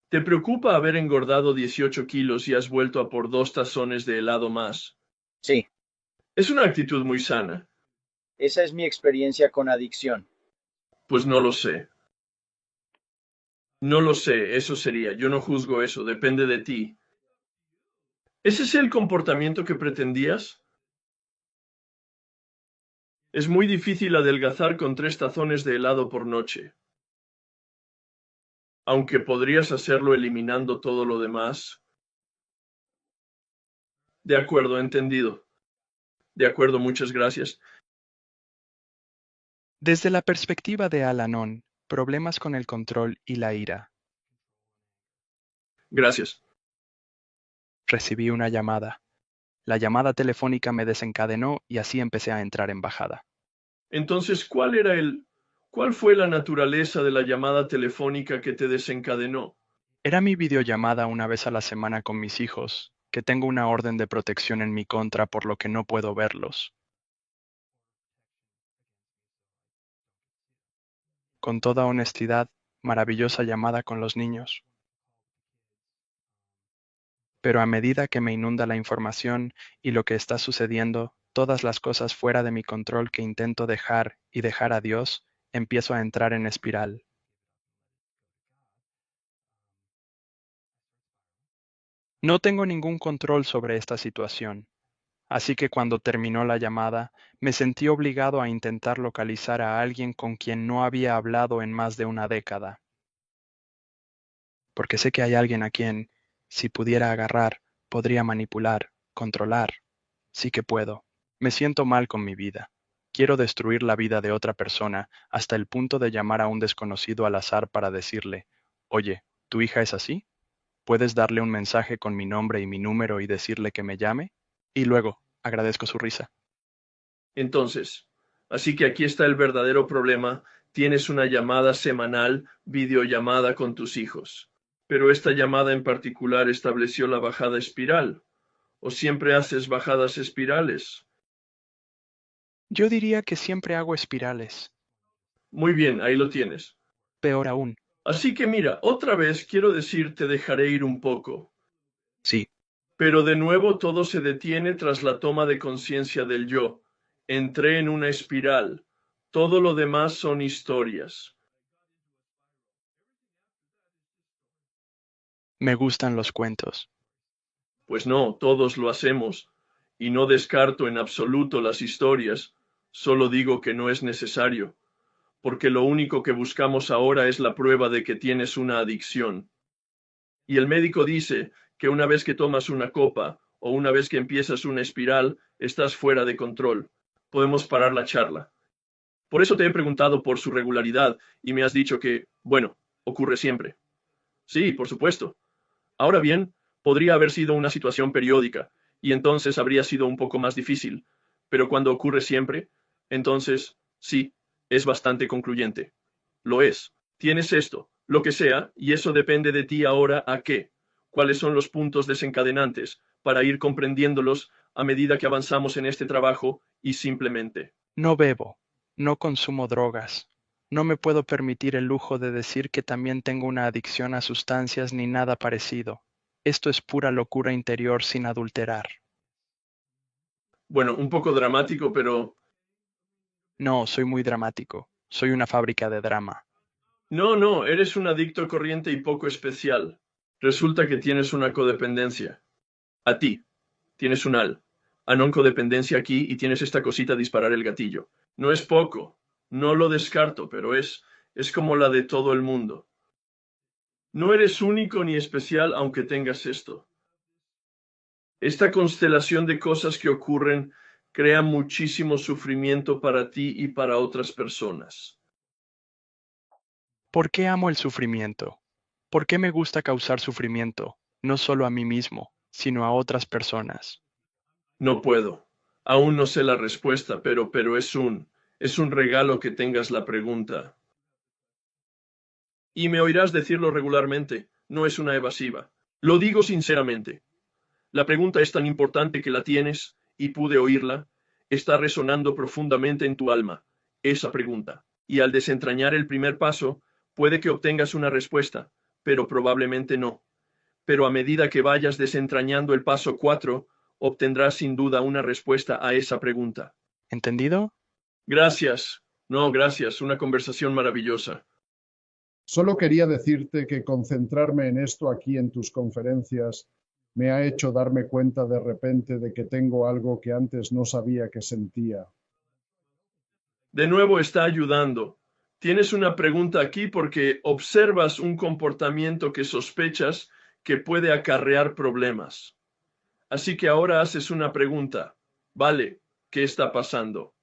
¿Te preocupa haber engordado 18 kilos y has vuelto a por 2 tazones de helado más? Sí, Es una actitud muy sana. esa es mi experiencia con adicción. Pues no lo sé. No lo sé, eso sería. Yo no juzgo eso, depende de ti. ¿Ese es el comportamiento que pretendías? Es muy difícil adelgazar con 3 tazones de helado por noche. Aunque podrías hacerlo eliminando todo lo demás. De acuerdo, entendido. De acuerdo, muchas gracias. Desde la perspectiva de Al-Anon, problemas con el control y la ira. Gracias. Recibí una llamada. La llamada telefónica me desencadenó y así empecé a entrar en bajada. Entonces, ¿cuál fue la naturaleza de la llamada telefónica que te desencadenó? Era mi videollamada una vez a la semana con mis hijos, que tengo una orden de protección en mi contra por lo que no puedo verlos. Con toda honestidad, maravillosa llamada con los niños. Pero a medida que me inunda la información y lo que está sucediendo, todas las cosas fuera de mi control que intento dejar y dejar a Dios, empiezo a entrar en espiral. No tengo ningún control sobre esta situación, así que cuando terminó la llamada, me sentí obligado a intentar localizar a alguien con quien no había hablado en más de una década. Porque sé que hay alguien a quien, si pudiera agarrar, podría manipular, controlar. Sí que puedo. Me siento mal con mi vida. Quiero destruir la vida de otra persona hasta el punto de llamar a un desconocido al azar para decirle, oye, ¿tu hija es así? ¿Puedes darle un mensaje con mi nombre y mi número y decirle que me llame? Y luego, agradezco su risa. Entonces, así que aquí está el verdadero problema. Tienes una llamada semanal, videollamada con tus hijos. Pero esta llamada en particular estableció la bajada espiral. ¿O siempre haces bajadas espirales? Yo diría que siempre hago espirales. Muy bien, ahí lo tienes. Peor aún. Así que mira, otra vez quiero decir, te dejaré ir un poco. Sí. Pero de nuevo todo se detiene tras la toma de conciencia del yo. Entré en una espiral. Todo lo demás son historias. Me gustan los cuentos. Pues no, todos lo hacemos. Y no descarto en absoluto las historias. Solo digo que no es necesario. Porque lo único que buscamos ahora es la prueba de que tienes una adicción. Y el médico dice que una vez que tomas una copa o una vez que empiezas una espiral, estás fuera de control. Podemos parar la charla. Por eso te he preguntado por su regularidad y me has dicho que, bueno, ocurre siempre. Sí, por supuesto. Ahora bien, podría haber sido una situación periódica y entonces habría sido un poco más difícil. Pero cuando ocurre siempre, entonces, sí, es bastante concluyente. Lo es. Tienes esto, lo que sea, y eso depende de ti ahora a qué. ¿Cuáles son los puntos desencadenantes para ir comprendiéndolos a medida que avanzamos en este trabajo y simplemente? No bebo. No consumo drogas. No me puedo permitir el lujo de decir que también tengo una adicción a sustancias ni nada parecido. Esto es pura locura interior sin adulterar. Bueno, un poco dramático, pero... No, soy muy dramático. Soy una fábrica de drama. No, eres un adicto corriente y poco especial. Resulta que tienes una codependencia. A ti. Tienes un al. Anon codependencia aquí y tienes esta cosita disparar el gatillo. No es poco. No lo descarto, pero es como la de todo el mundo. No eres único ni especial aunque tengas esto. Esta constelación de cosas que ocurren crea muchísimo sufrimiento para ti y para otras personas. ¿Por qué amo el sufrimiento? ¿Por qué me gusta causar sufrimiento, no solo a mí mismo, sino a otras personas? No puedo. Aún no sé la respuesta, pero es un regalo que tengas la pregunta. Y me oirás decirlo regularmente, no es una evasiva. Lo digo sinceramente. La pregunta es tan importante que la tienes, y pude oírla, está resonando profundamente en tu alma, esa pregunta. Y al desentrañar el primer paso, Puede que obtengas una respuesta, pero probablemente no. Pero a medida que vayas desentrañando el paso 4, obtendrás sin duda una respuesta a esa pregunta. ¿Entendido? Gracias. No, gracias. Una conversación maravillosa. Solo quería decirte que concentrarme en esto aquí en tus conferencias me ha hecho darme cuenta de repente de que tengo algo que antes no sabía que sentía. De nuevo está ayudando. Tienes una pregunta aquí porque observas un comportamiento que sospechas que puede acarrear problemas. Así que ahora haces una pregunta. Vale, ¿qué está pasando?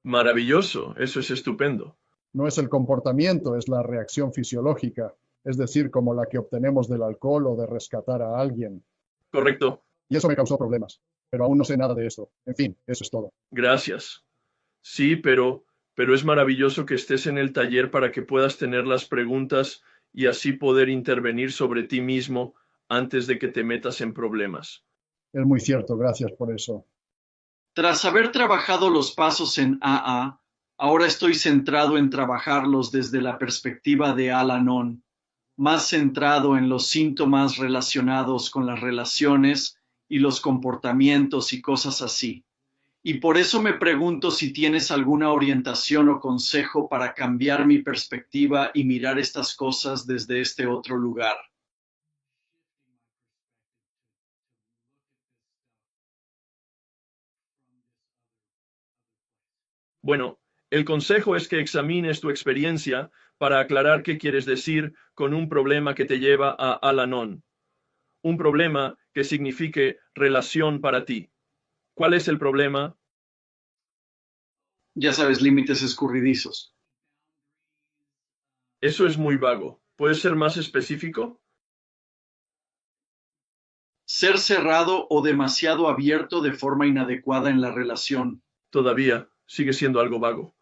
Maravilloso, eso es estupendo. No es el comportamiento, es la reacción fisiológica, es decir, como la que obtenemos del alcohol o de rescatar a alguien. Correcto. Y eso me causó problemas, pero aún no sé nada de esto. En fin, eso es todo. Gracias. Sí, pero es maravilloso que estés en el taller para que puedas tener las preguntas y así poder intervenir sobre ti mismo antes de que te metas en problemas. Es muy cierto, gracias por eso. Tras haber trabajado los pasos en AA, ahora estoy centrado en trabajarlos desde la perspectiva de Al-Anon, más centrado en los síntomas relacionados con las relaciones y los comportamientos y cosas así. Y por eso me pregunto si tienes alguna orientación o consejo para cambiar mi perspectiva y mirar estas cosas desde este otro lugar. Bueno, el consejo es que examines tu experiencia para aclarar qué quieres decir con un problema que te lleva a Al-Anon. Un problema que signifique relación para ti. ¿Cuál es el problema? Ya sabes, límites escurridizos. Eso es muy vago. ¿Puedes ser más específico? Ser cerrado o demasiado abierto de forma inadecuada en la relación. Todavía sigue siendo algo vago.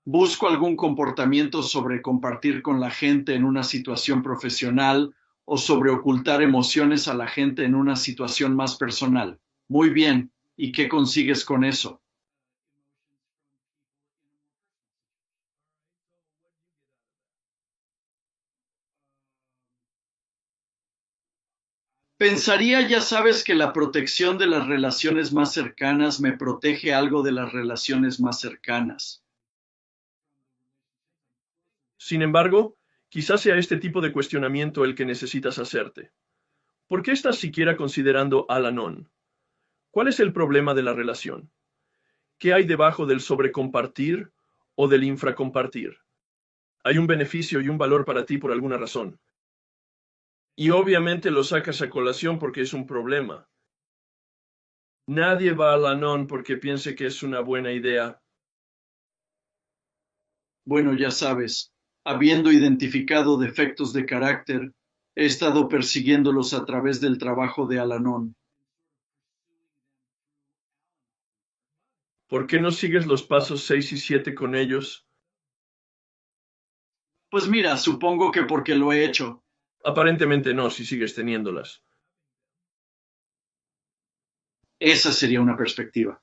Busco algún comportamiento sobre compartir con la gente en una situación profesional o sobre ocultar emociones a la gente en una situación más personal. Muy bien. ¿Y qué consigues con eso? Pensaría, ya sabes, que la protección de las relaciones más cercanas me protege algo de las relaciones más cercanas. Sin embargo, quizás sea este tipo de cuestionamiento el que necesitas hacerte. ¿Por qué estás siquiera considerando Al-Anon? ¿Cuál es el problema de la relación? ¿Qué hay debajo del sobrecompartir o del infracompartir? Hay un beneficio y un valor para ti por alguna razón. Y obviamente lo sacas a colación porque es un problema. Nadie va a Al-Anon porque piense que es una buena idea. Bueno, ya sabes, habiendo identificado defectos de carácter, he estado persiguiéndolos a través del trabajo de Al-Anon. ¿Por qué no sigues los pasos 6 y 7 con ellos? Pues mira, supongo que porque lo he hecho. Aparentemente no, si sigues teniéndolas. Esa sería una perspectiva.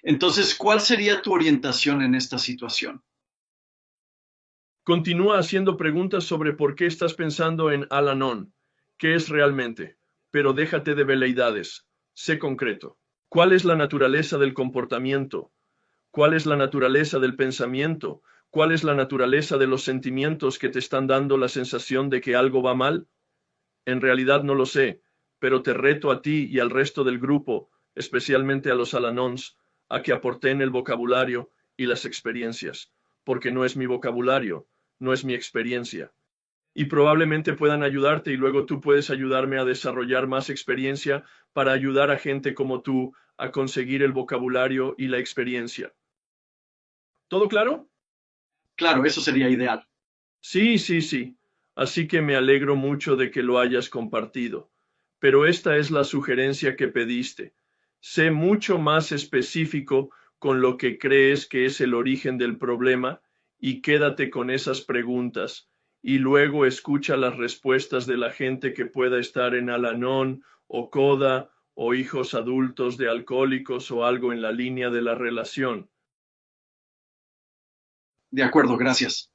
Entonces, ¿cuál sería tu orientación en esta situación? Continúa haciendo preguntas sobre por qué estás pensando en Al-Anon, qué es realmente, pero déjate de veleidades, sé concreto. ¿Cuál es la naturaleza del comportamiento? ¿Cuál es la naturaleza del pensamiento? ¿Cuál es la naturaleza de los sentimientos que te están dando la sensación de que algo va mal? En realidad no lo sé, pero te reto a ti y al resto del grupo, especialmente a los Al-Anons, a que aporten el vocabulario y las experiencias, porque no es mi vocabulario, no es mi experiencia. Y probablemente puedan ayudarte y luego tú puedes ayudarme a desarrollar más experiencia para ayudar a gente como tú a conseguir el vocabulario y la experiencia. ¿Todo claro? Claro, eso sería ideal. Sí. Así que me alegro mucho de que lo hayas compartido. Pero esta es la sugerencia que pediste. Sé mucho más específico con lo que crees que es el origen del problema y quédate con esas preguntas. Y luego escucha las respuestas de la gente que pueda estar en Al-Anon o CODA o hijos adultos de alcohólicos o algo en la línea de la relación. De acuerdo, gracias.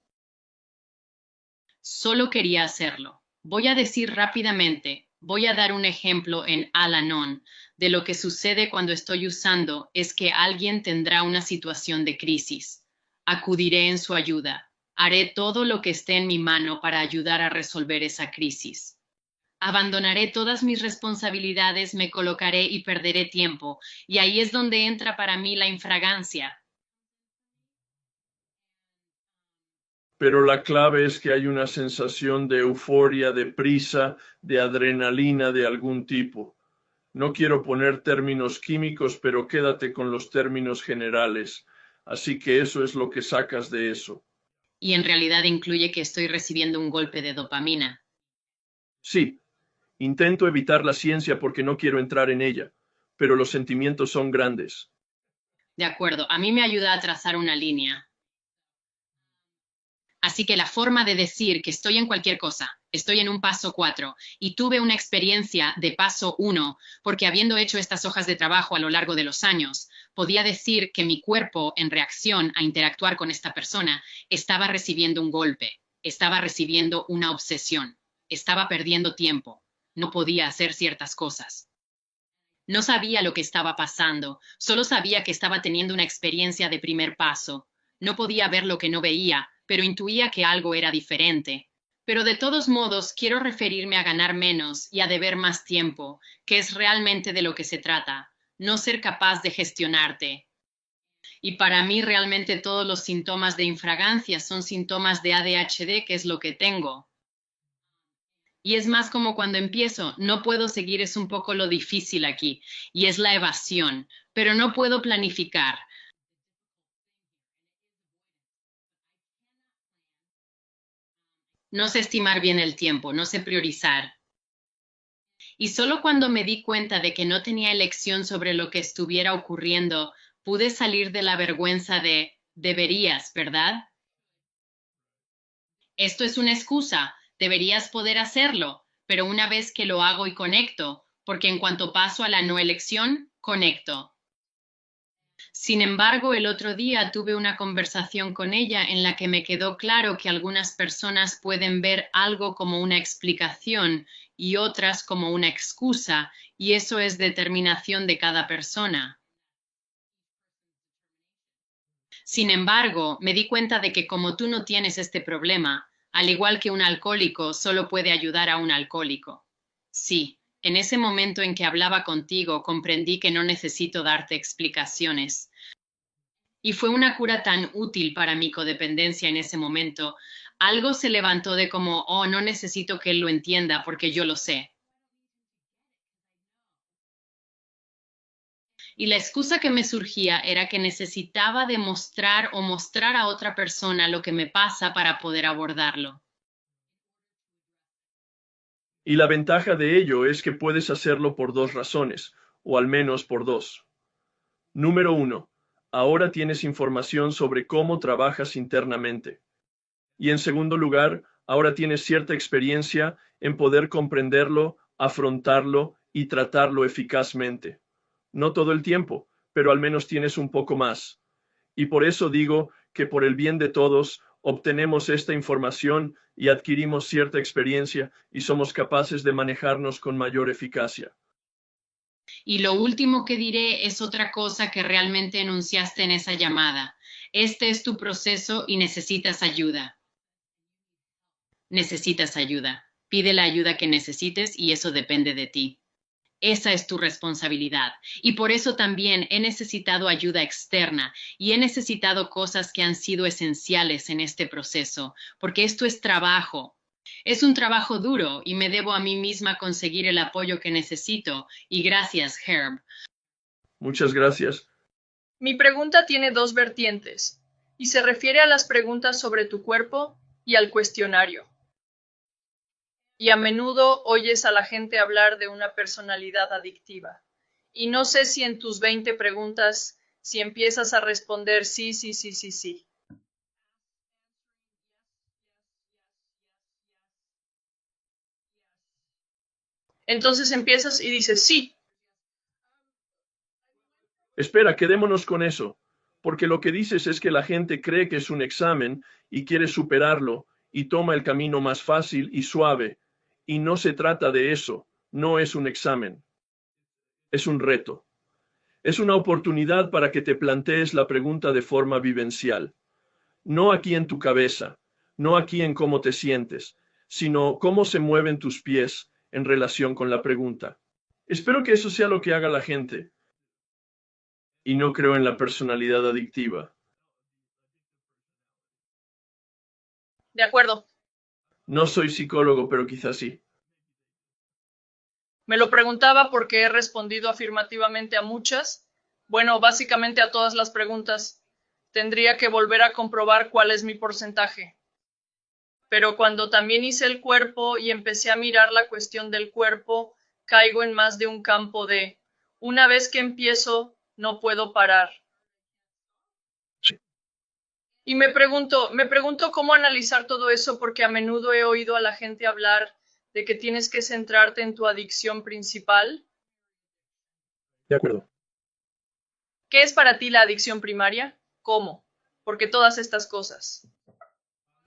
Solo quería hacerlo. Voy a decir rápidamente, voy a dar un ejemplo en Al-Anon de lo que sucede cuando estoy usando es que alguien tendrá una situación de crisis. Acudiré en su ayuda. Haré todo lo que esté en mi mano para ayudar a resolver esa crisis. Abandonaré todas mis responsabilidades, me colocaré y perderé tiempo, y ahí es donde entra para mí la infragancia. Pero la clave es que hay una sensación de euforia, de prisa, de adrenalina de algún tipo. No quiero poner términos químicos, pero quédate con los términos generales. Así que eso es lo que sacas de eso. Y en realidad incluye que estoy recibiendo un golpe de dopamina. Sí, intento evitar la ciencia porque no quiero entrar en ella, pero los sentimientos son grandes. De acuerdo, a mí me ayuda a trazar una línea. Así que la forma de decir que estoy en cualquier cosa, estoy en un paso 4 y tuve una experiencia de paso 1 porque habiendo hecho estas hojas de trabajo a lo largo de los años, podía decir que mi cuerpo en reacción a interactuar con esta persona estaba recibiendo un golpe, estaba recibiendo una obsesión, estaba perdiendo tiempo, no podía hacer ciertas cosas. No sabía lo que estaba pasando, solo sabía que estaba teniendo una experiencia de primer paso. No podía ver lo que no veía, pero intuía que algo era diferente. Pero de todos modos, quiero referirme a ganar menos y a deber más tiempo, que es realmente de lo que se trata, no ser capaz de gestionarte. Y para mí realmente todos los síntomas de infragancia son síntomas de ADHD, que es lo que tengo. Y es más como cuando empiezo, no puedo seguir, es un poco lo difícil aquí, y es la evasión, pero no puedo planificar. No sé estimar bien el tiempo, no sé priorizar. Y solo cuando me di cuenta de que no tenía elección sobre lo que estuviera ocurriendo, pude salir de la vergüenza de deberías, ¿verdad? Esto es una excusa, deberías poder hacerlo, pero una vez que lo hago y conecto, porque en cuanto paso a la no elección, conecto. Sin embargo, el otro día tuve una conversación con ella en la que me quedó claro que algunas personas pueden ver algo como una explicación y otras como una excusa, y eso es determinación de cada persona. Sin embargo, me di cuenta de que como tú no tienes este problema, al igual que un alcohólico solo puede ayudar a un alcohólico. Sí, en ese momento en que hablaba contigo comprendí que no necesito darte explicaciones. Y fue una cura tan útil para mi codependencia en ese momento. Algo se levantó de como, oh, no necesito que él lo entienda porque yo lo sé. Y la excusa que me surgía era que necesitaba demostrar o mostrar a otra persona lo que me pasa para poder abordarlo. Y la ventaja de ello es que puedes hacerlo por dos razones, o al menos por dos. Número 1. Ahora tienes información sobre cómo trabajas internamente. Y en segundo lugar, ahora tienes cierta experiencia en poder comprenderlo, afrontarlo y tratarlo eficazmente. No todo el tiempo, pero al menos tienes un poco más. Y por eso digo que por el bien de todos obtenemos esta información y adquirimos cierta experiencia y somos capaces de manejarnos con mayor eficacia. Y lo último que diré es otra cosa que realmente enunciaste en esa llamada. Este es tu proceso y necesitas ayuda. Necesitas ayuda. Pide la ayuda que necesites y eso depende de ti. Esa es tu responsabilidad. Y por eso también he necesitado ayuda externa y he necesitado cosas que han sido esenciales en este proceso, porque esto es trabajo. Es un trabajo duro y me debo a mí misma conseguir el apoyo que necesito. Y gracias, Herb. Muchas gracias. Mi pregunta tiene dos vertientes y se refiere a las preguntas sobre tu cuerpo y al cuestionario. Y a menudo oyes a la gente hablar de una personalidad adictiva. Y no sé si en tus 20 preguntas, si empiezas a responder sí. Entonces empiezas y dices sí. Espera, quedémonos con eso. porque lo que dices es que la gente cree que es un examen y quiere superarlo y toma el camino más fácil y suave, y no se trata de eso, no es un examen. Es un reto. Es una oportunidad para que te plantees la pregunta de forma vivencial. No aquí en tu cabeza, no aquí en cómo te sientes, sino cómo se mueven tus pies en relación con la pregunta. Espero que eso sea lo que haga la gente. Y no creo en la personalidad adictiva. De acuerdo. No soy psicólogo, pero quizás sí. Me lo preguntaba porque he respondido afirmativamente a muchas. Bueno, básicamente a todas las preguntas. Tendría que volver a comprobar cuál es mi porcentaje. Pero cuando también hice el cuerpo y empecé a mirar la cuestión del cuerpo, caigo en más de un campo de, una vez que empiezo, no puedo parar. Sí. Y me pregunto cómo analizar todo eso porque a menudo he oído a la gente hablar de que tienes que centrarte en tu adicción principal. De acuerdo. ¿Qué es para ti la adicción primaria? ¿Cómo? Porque todas estas cosas.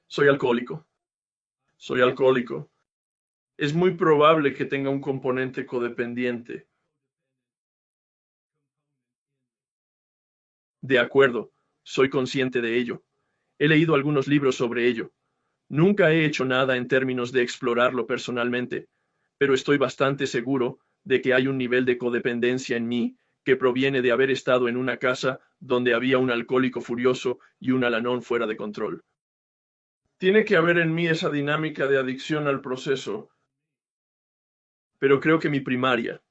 Soy alcohólico. Soy alcohólico. Es muy probable que tenga un componente codependiente. De acuerdo, soy consciente de ello. He leído algunos libros sobre ello. Nunca he hecho nada en términos de explorarlo personalmente, pero estoy bastante seguro de que hay un nivel de codependencia en mí que proviene de haber estado en una casa donde había un alcohólico furioso y un Al-Anon fuera de control. Tiene que haber en mí esa dinámica de adicción al proceso, pero creo que mi primaria.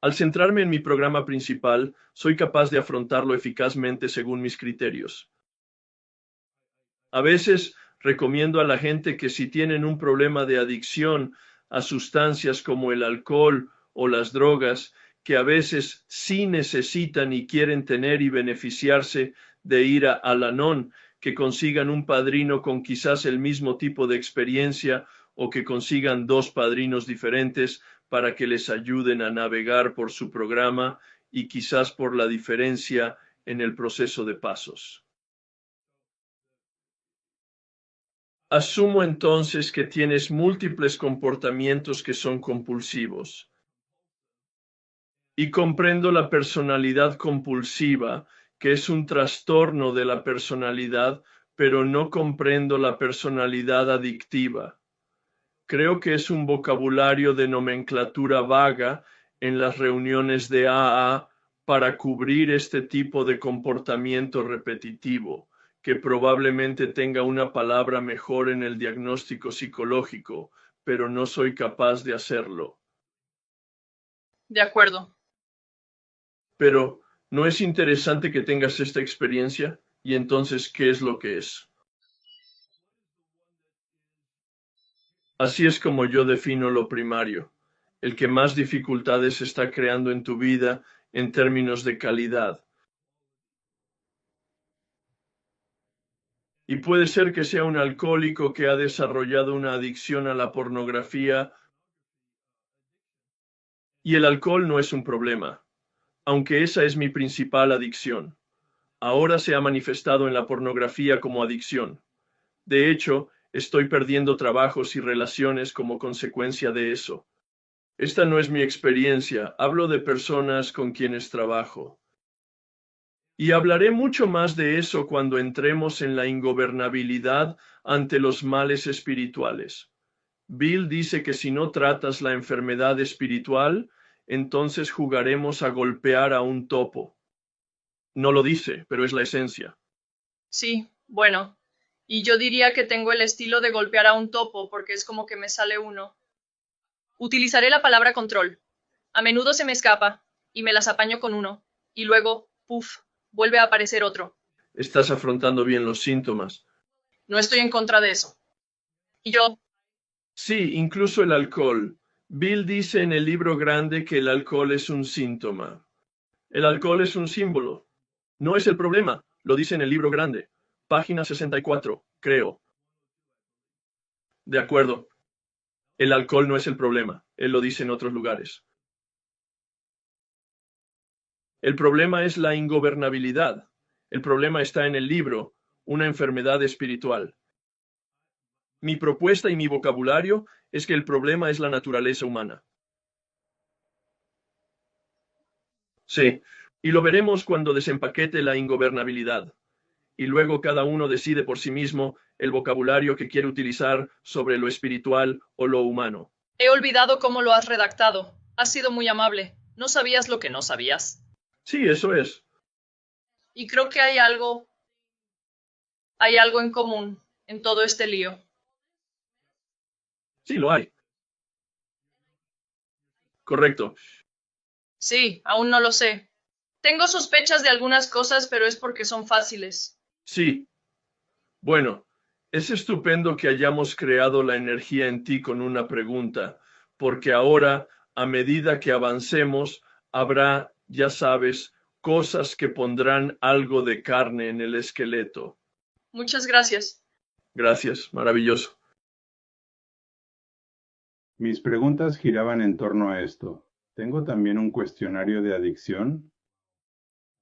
Al centrarme en mi programa principal, soy capaz de afrontarlo eficazmente según mis criterios. A veces recomiendo a la gente que si tienen un problema de adicción a sustancias como el alcohol o las drogas, que a veces sí necesitan y quieren tener y beneficiarse de ir a Al-Anon, que consigan un padrino con quizás el mismo tipo de experiencia o que consigan dos padrinos diferentes para que les ayuden a navegar por su programa y quizás por la diferencia en el proceso de pasos. Asumo entonces que tienes múltiples comportamientos que son compulsivos. Y comprendo la personalidad compulsiva, que es un trastorno de la personalidad, pero no comprendo la personalidad adictiva. Creo que es un vocabulario de nomenclatura vaga en las reuniones de AA para cubrir este tipo de comportamiento repetitivo, que probablemente tenga una palabra mejor en el diagnóstico psicológico, pero no soy capaz de hacerlo. De acuerdo. Pero, ¿no es interesante que tengas esta experiencia? Y entonces, ¿qué es lo que es? Así es como yo defino lo primario, el que más dificultades está creando en tu vida en términos de calidad. Y puede ser que sea un alcohólico que ha desarrollado una adicción a la pornografía, y el alcohol no es un problema, aunque esa es mi principal adicción. Ahora se ha manifestado en la pornografía como adicción. De hecho, estoy perdiendo trabajos y relaciones como consecuencia de eso. Esta no es mi experiencia, hablo de personas con quienes trabajo. Y hablaré mucho más de eso cuando entremos en la ingobernabilidad ante los males espirituales. Bill dice que si no tratas la enfermedad espiritual, entonces jugaremos a golpear a un topo. No lo dice, pero es la esencia. Sí, bueno. Y yo diría que tengo el estilo de golpear a un topo porque es como que me sale uno. Utilizaré la palabra control. A menudo se me escapa y me las apaño con uno. Y luego, puff, vuelve a aparecer otro. Estás afrontando bien los síntomas. No estoy en contra de eso. Y yo. Sí, incluso el alcohol. Bill dice en el libro grande que el alcohol es un síntoma. El alcohol es un símbolo. No es el problema, lo dice en el libro grande. Página 64, creo. De acuerdo. El alcohol no es el problema, él lo dice en otros lugares. El problema es la ingobernabilidad. El problema está en el libro, una enfermedad espiritual. Mi propuesta y mi vocabulario es que el problema es la naturaleza humana. Sí, y lo veremos cuando desempaquete la ingobernabilidad. Y luego cada uno decide por sí mismo el vocabulario que quiere utilizar sobre lo espiritual o lo humano. He olvidado cómo lo has redactado. Has sido muy amable. No sabías lo que no sabías. Sí, eso es. Y creo que hay algo en común en todo este lío. Sí, lo hay. Correcto. Sí, aún no lo sé. Tengo sospechas de algunas cosas, pero es porque son fáciles. Sí. Bueno, es estupendo que hayamos creado la energía en ti con una pregunta, porque ahora, a medida que avancemos, habrá, ya sabes, cosas que pondrán algo de carne en el esqueleto. Muchas gracias. Gracias, maravilloso. Mis preguntas giraban en torno a esto. ¿Tengo también un cuestionario de adicción?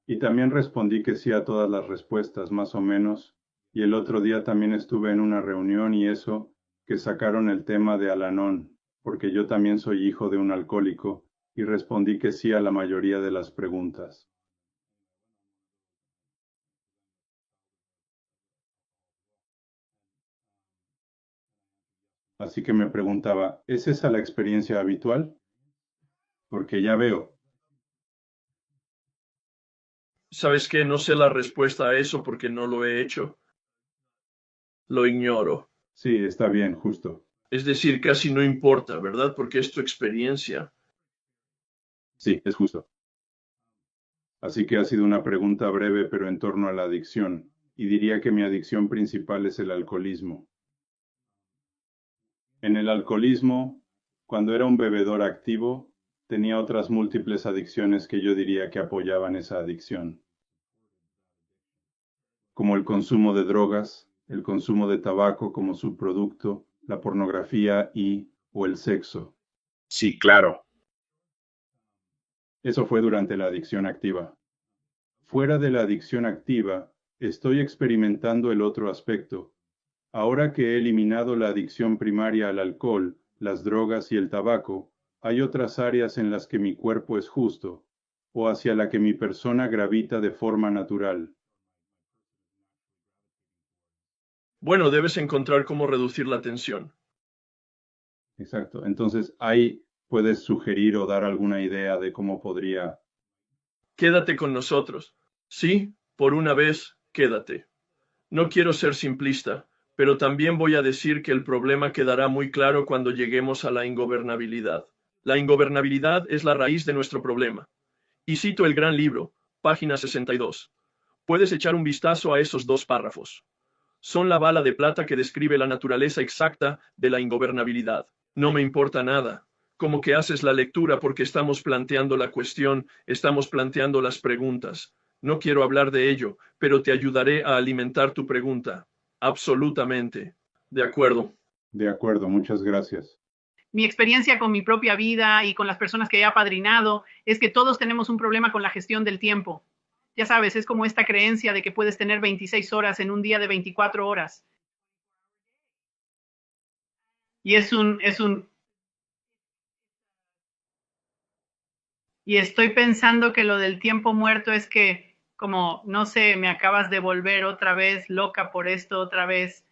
Y también respondí que sí a todas las respuestas, más o menos. Y el otro día también estuve en una reunión y eso, que sacaron el tema de Al-Anon, porque yo también soy hijo de un alcohólico, y respondí que sí a la mayoría de las preguntas. Así que me preguntaba, ¿es esa la experiencia habitual? Porque ya veo. ¿Sabes qué? No sé la respuesta a eso porque no lo he hecho. Lo ignoro. Sí, está bien, justo. Es decir, casi no importa, ¿verdad? Porque es tu experiencia. Sí, es justo. Así que ha sido una pregunta breve, pero en torno a la adicción, y diría que mi adicción principal es el alcoholismo. En el alcoholismo, cuando era un bebedor activo, tenía otras múltiples adicciones que yo diría que apoyaban esa adicción, como el consumo de drogas, el consumo de tabaco como subproducto, la pornografía o el sexo. Sí, claro. Eso fue durante la adicción activa. Fuera de la adicción activa, estoy experimentando el otro aspecto. Ahora que he eliminado la adicción primaria al alcohol, las drogas y el tabaco, hay otras áreas en las que mi cuerpo es justo, o hacia la que mi persona gravita de forma natural. Bueno, debes encontrar cómo reducir la tensión. Exacto. Entonces, ahí puedes sugerir o dar alguna idea de cómo podría... Quédate con nosotros. Sí, por una vez, quédate. No quiero ser simplista, pero también voy a decir que el problema quedará muy claro cuando lleguemos a la ingobernabilidad. La ingobernabilidad es la raíz de nuestro problema. Y cito el gran libro, página 62. Puedes echar un vistazo a esos 2 párrafos. Son la bala de plata que describe la naturaleza exacta de la ingobernabilidad. No me importa nada. Como que haces la lectura porque estamos planteando la cuestión, estamos planteando las preguntas. No quiero hablar de ello, pero te ayudaré a alimentar tu pregunta. Absolutamente. De acuerdo. De acuerdo, muchas gracias. Mi experiencia con mi propia vida y con las personas que he apadrinado es que todos tenemos un problema con la gestión del tiempo. Ya sabes, es como esta creencia de que puedes tener 26 horas en un día de 24 horas. Y y estoy pensando que lo del tiempo muerto es que, como, no sé, me acabas de volver otra vez loca por esto otra vez.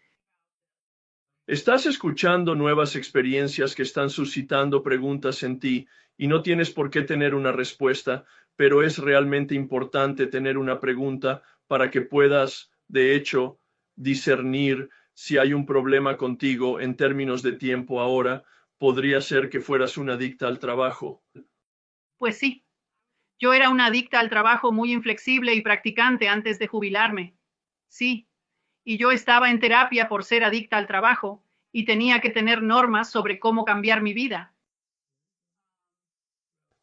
Estás escuchando nuevas experiencias que están suscitando preguntas en ti y no tienes por qué tener una respuesta, pero es realmente importante tener una pregunta para que puedas, de hecho, discernir si hay un problema contigo en términos de tiempo ahora. Podría ser que fueras una adicta al trabajo. Pues sí, yo era una adicta al trabajo muy inflexible y practicante antes de jubilarme. Sí, y yo estaba en terapia por ser adicta al trabajo y tenía que tener normas sobre cómo cambiar mi vida.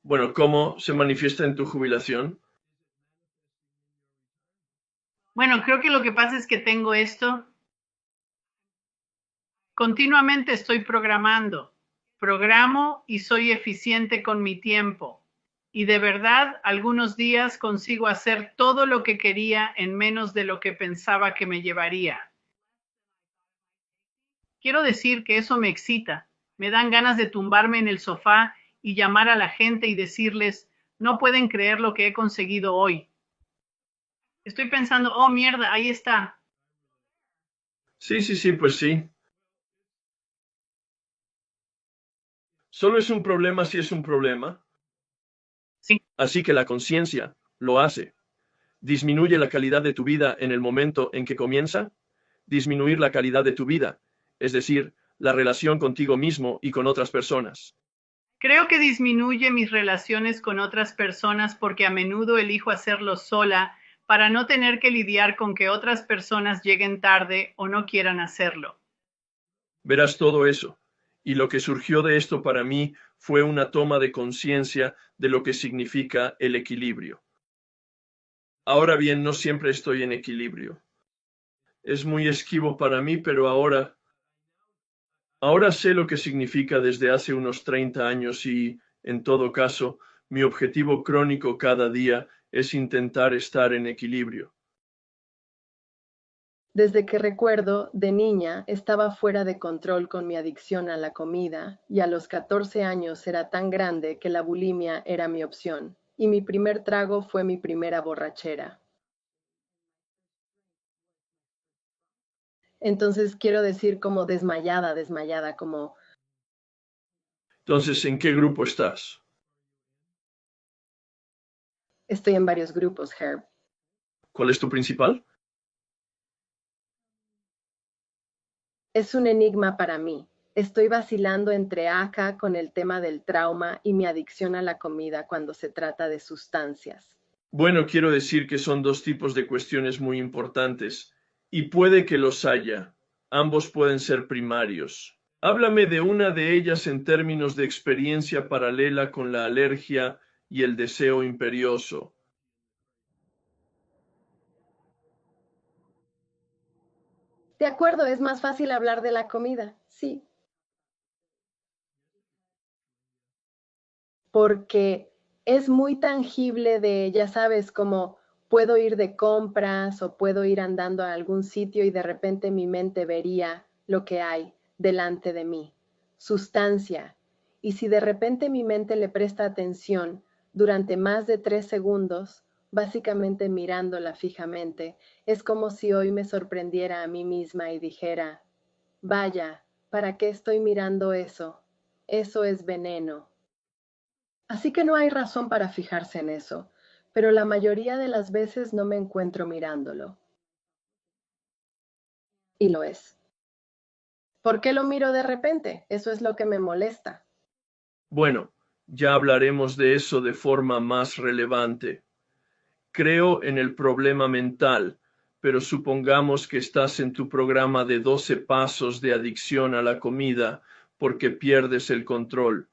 Bueno, ¿cómo se manifiesta en tu jubilación? Bueno, creo que lo que pasa es que tengo esto. Continuamente estoy programando. Programo y soy eficiente con mi tiempo. Y de verdad, algunos días consigo hacer todo lo que quería en menos de lo que pensaba que me llevaría. Quiero decir que eso me excita. Me dan ganas de tumbarme en el sofá y llamar a la gente y decirles, no pueden creer lo que he conseguido hoy. Estoy pensando, oh mierda, ahí está. Sí, pues sí. Solo es un problema si es un problema. Sí. Así que la conciencia lo hace. Disminuye la calidad de tu vida en el momento en que comienza. Disminuir la calidad de tu vida, es decir, la relación contigo mismo y con otras personas. Creo que disminuye mis relaciones con otras personas porque a menudo elijo hacerlo sola para no tener que lidiar con que otras personas lleguen tarde o no quieran hacerlo. Verás todo eso. Y lo que surgió de esto para mí fue una toma de conciencia de lo que significa el equilibrio. Ahora bien, no siempre estoy en equilibrio. Es muy esquivo para mí, pero ahora sé lo que significa desde hace unos 30 años y, en todo caso, mi objetivo crónico cada día es intentar estar en equilibrio. Desde que recuerdo, de niña, estaba fuera de control con mi adicción a la comida y a los 14 años era tan grande que la bulimia era mi opción y mi primer trago fue mi primera borrachera. Entonces quiero decir como desmayada, como... Entonces, ¿en qué grupo estás? Estoy en varios grupos, Herb. ¿Cuál es tu principal? Es un enigma para mí. Estoy vacilando entre acá con el tema del trauma y mi adicción a la comida cuando se trata de sustancias. Bueno, quiero decir que son dos tipos de cuestiones muy importantes, y puede que los haya. Ambos pueden ser primarios. Háblame de una de ellas en términos de experiencia paralela con la alergia y el deseo imperioso. De acuerdo, es más fácil hablar de la comida, sí. Porque es muy tangible de, ya sabes, como puedo ir de compras o puedo ir andando a algún sitio y de repente mi mente vería lo que hay delante de mí, sustancia. Y si de repente mi mente le presta atención durante más de 3 segundos, básicamente mirándola fijamente, es como si hoy me sorprendiera a mí misma y dijera, vaya, ¿para qué estoy mirando eso? Eso es veneno. Así que no hay razón para fijarse en eso, pero la mayoría de las veces no me encuentro mirándolo. Y lo es. ¿Por qué lo miro de repente? Eso es lo que me molesta. Bueno, ya hablaremos de eso de forma más relevante. Creo en el problema mental, pero supongamos que estás en tu programa de 12 pasos de adicción a la comida porque pierdes el control.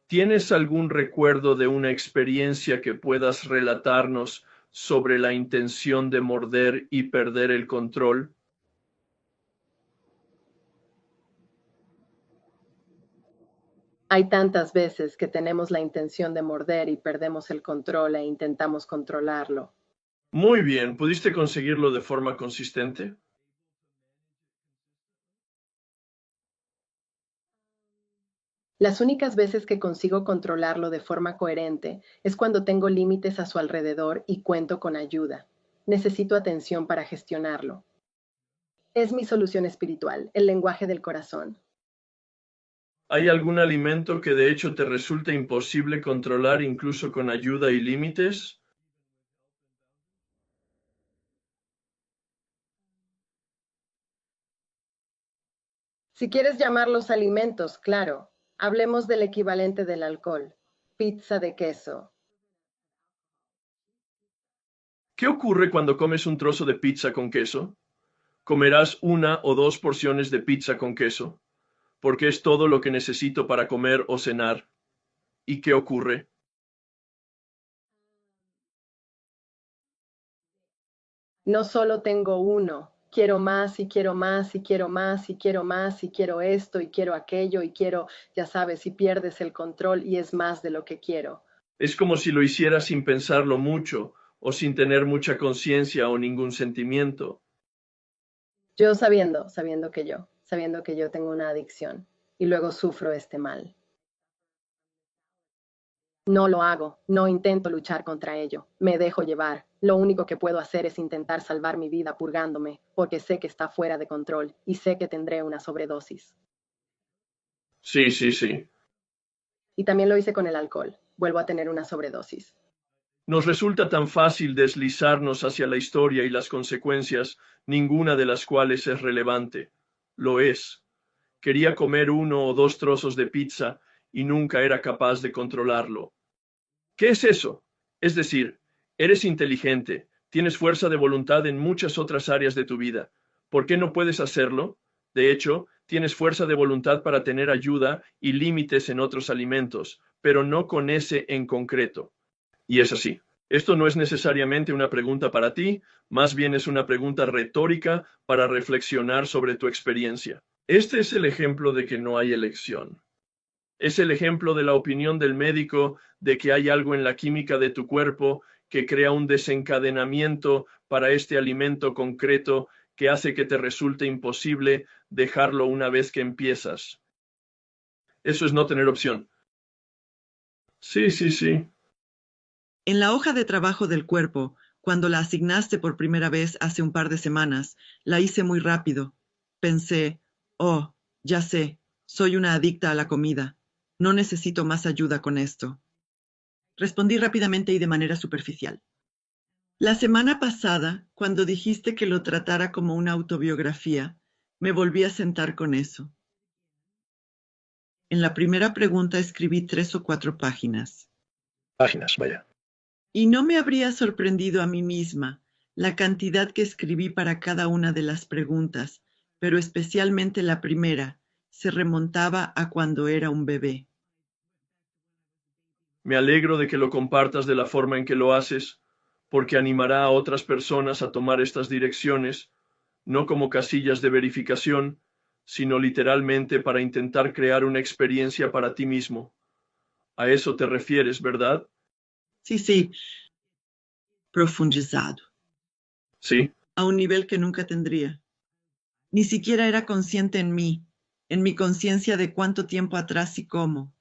¿Tienes algún recuerdo de una experiencia que puedas relatarnos sobre la intención de morder y perder el control? Hay tantas veces que tenemos la intención de morder y perdemos el control e intentamos controlarlo. Muy bien, ¿pudiste conseguirlo de forma consistente? Las únicas veces que consigo controlarlo de forma coherente es cuando tengo límites a su alrededor y cuento con ayuda. Necesito atención para gestionarlo. Es mi solución espiritual, el lenguaje del corazón. ¿Hay algún alimento que de hecho te resulte imposible controlar incluso con ayuda y límites? Si quieres llamarlos alimentos, claro. Hablemos del equivalente del alcohol. Pizza de queso. ¿Qué ocurre cuando comes un trozo de pizza con queso? ¿Comerás 1 o 2 porciones de pizza con queso? Porque es todo lo que necesito para comer o cenar. ¿Y qué ocurre? No solo tengo uno. Quiero más y quiero más y quiero más y quiero más y quiero esto y quiero aquello y quiero, ya sabes, y pierdes el control y es más de lo que quiero. Es como si lo hiciera sin pensarlo mucho o sin tener mucha conciencia o ningún sentimiento. Yo sabiendo que yo tengo una adicción y luego sufro este mal. No lo hago, no intento luchar contra ello, me dejo llevar. Lo único que puedo hacer es intentar salvar mi vida purgándome, porque sé que está fuera de control y sé que tendré una sobredosis. Sí, sí, sí. Y también lo hice con el alcohol, vuelvo a tener una sobredosis. Nos resulta tan fácil deslizarnos hacia la historia y las consecuencias, ninguna de las cuales es relevante. Lo es. Quería comer 1 o 2 trozos de pizza y nunca era capaz de controlarlo. ¿Qué es eso? Es decir, eres inteligente, tienes fuerza de voluntad en muchas otras áreas de tu vida. ¿Por qué no puedes hacerlo? De hecho, tienes fuerza de voluntad para tener ayuda y límites en otros alimentos, pero no con ese en concreto. Y es así. Esto no es necesariamente una pregunta para ti, más bien es una pregunta retórica para reflexionar sobre tu experiencia. Este es el ejemplo de que no hay elección. Es el ejemplo de la opinión del médico de que hay algo en la química de tu cuerpo que crea un desencadenamiento para este alimento concreto que hace que te resulte imposible dejarlo una vez que empiezas. Eso es no tener opción. Sí, sí, sí. En la hoja de trabajo del cuerpo, cuando la asignaste por primera vez hace un par de semanas, la hice muy rápido. Pensé, oh, ya sé, soy una adicta a la comida. No necesito más ayuda con esto. Respondí rápidamente y de manera superficial. La semana pasada, cuando dijiste que lo tratara como una autobiografía, me volví a sentar con eso. En la primera pregunta escribí 3 o 4 páginas. Páginas, vaya. Y no me habría sorprendido a mí misma la cantidad que escribí para cada una de las preguntas, pero especialmente la primera se remontaba a cuando era un bebé. Me alegro de que lo compartas de la forma en que lo haces, porque animará a otras personas a tomar estas direcciones, no como casillas de verificación, sino literalmente para intentar crear una experiencia para ti mismo. A eso te refieres, ¿verdad? Sí, sí. Profundizado. Sí. A un nivel que nunca tendría. Ni siquiera era consciente en mi conciencia de cuánto tiempo atrás y cómo.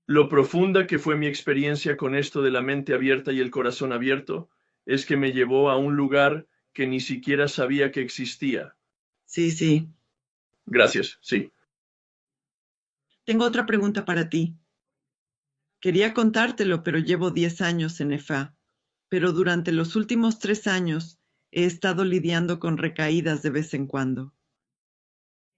Lo profunda que fue mi experiencia con esto de la mente abierta y el corazón abierto es que me llevó a un lugar que ni siquiera sabía que existía. Sí, sí. Gracias, sí. Tengo otra pregunta para ti. Quería contártelo, pero llevo 10 años en EFA. Pero durante los últimos 3 años he estado lidiando con recaídas de vez en cuando.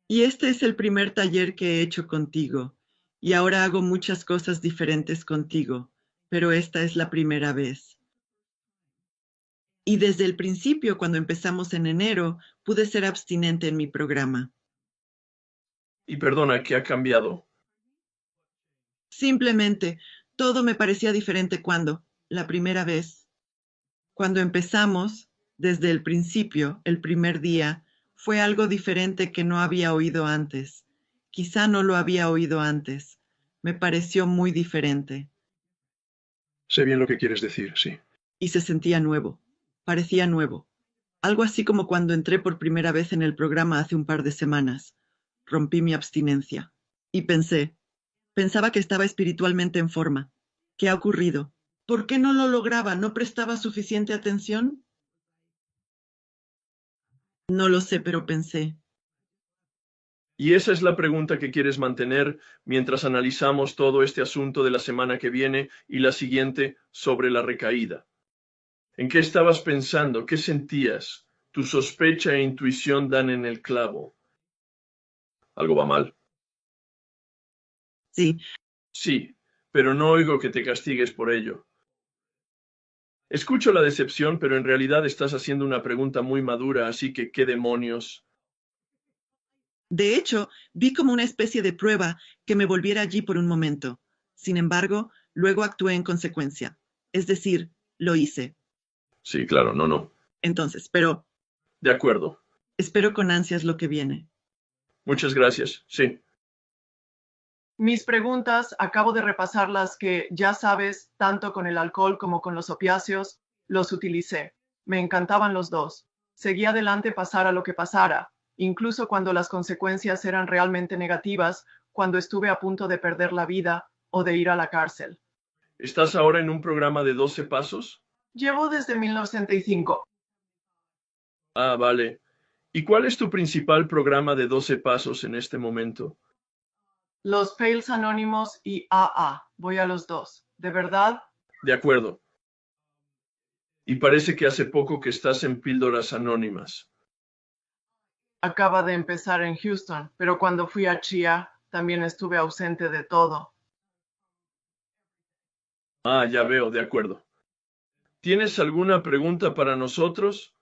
Y este es el primer taller que he hecho contigo, y ahora hago muchas cosas diferentes contigo, pero esta es la primera vez. Y desde el principio, cuando empezamos en enero, pude ser abstinente en mi programa. Y perdona, ¿qué ha cambiado? Simplemente, todo me parecía diferente la primera vez. Cuando empezamos, desde el principio, el primer día, fue algo diferente que no había oído antes. Quizá no lo había oído antes. Me pareció muy diferente. Sé bien lo que quieres decir, sí. Y se sentía nuevo. Parecía nuevo. Algo así como cuando entré por primera vez en el programa hace un par de semanas. Rompí mi abstinencia. Y pensaba que estaba espiritualmente en forma. ¿Qué ha ocurrido? ¿Por qué no lo lograba? ¿No prestaba suficiente atención? No lo sé, pero pensé. Y esa es la pregunta que quieres mantener mientras analizamos todo este asunto de la semana que viene y la siguiente sobre la recaída. ¿En qué estabas pensando? ¿Qué sentías? Tu sospecha e intuición dan en el clavo. Algo va mal. Sí. Sí, pero no oigo que te castigues por ello. Escucho la decepción, pero en realidad estás haciendo una pregunta muy madura, así que ¿qué demonios? De hecho, vi como una especie de prueba que me volviera allí por un momento. Sin embargo, luego actué en consecuencia. Es decir, lo hice. Sí, claro, no. Entonces, pero... De acuerdo. Espero con ansias lo que viene. Muchas gracias, sí. Mis preguntas, acabo de repasarlas que ya sabes, tanto con el alcohol como con los opiáceos, los utilicé. Me encantaban los dos. Seguí adelante pasara lo que pasara, incluso cuando las consecuencias eran realmente negativas, cuando estuve a punto de perder la vida o de ir a la cárcel. ¿Estás ahora en un programa de 12 pasos? Llevo desde 1905. Ah, vale. ¿Y cuál es tu principal programa de 12 pasos en este momento? Los Fails Anónimos y AA. Voy a los dos. ¿De verdad? De acuerdo. Y parece que hace poco que estás en Píldoras Anónimas. Acaba de empezar en Houston, pero cuando fui a Chia también estuve ausente de todo. Ah, ya veo, de acuerdo. ¿Tienes alguna pregunta para nosotros?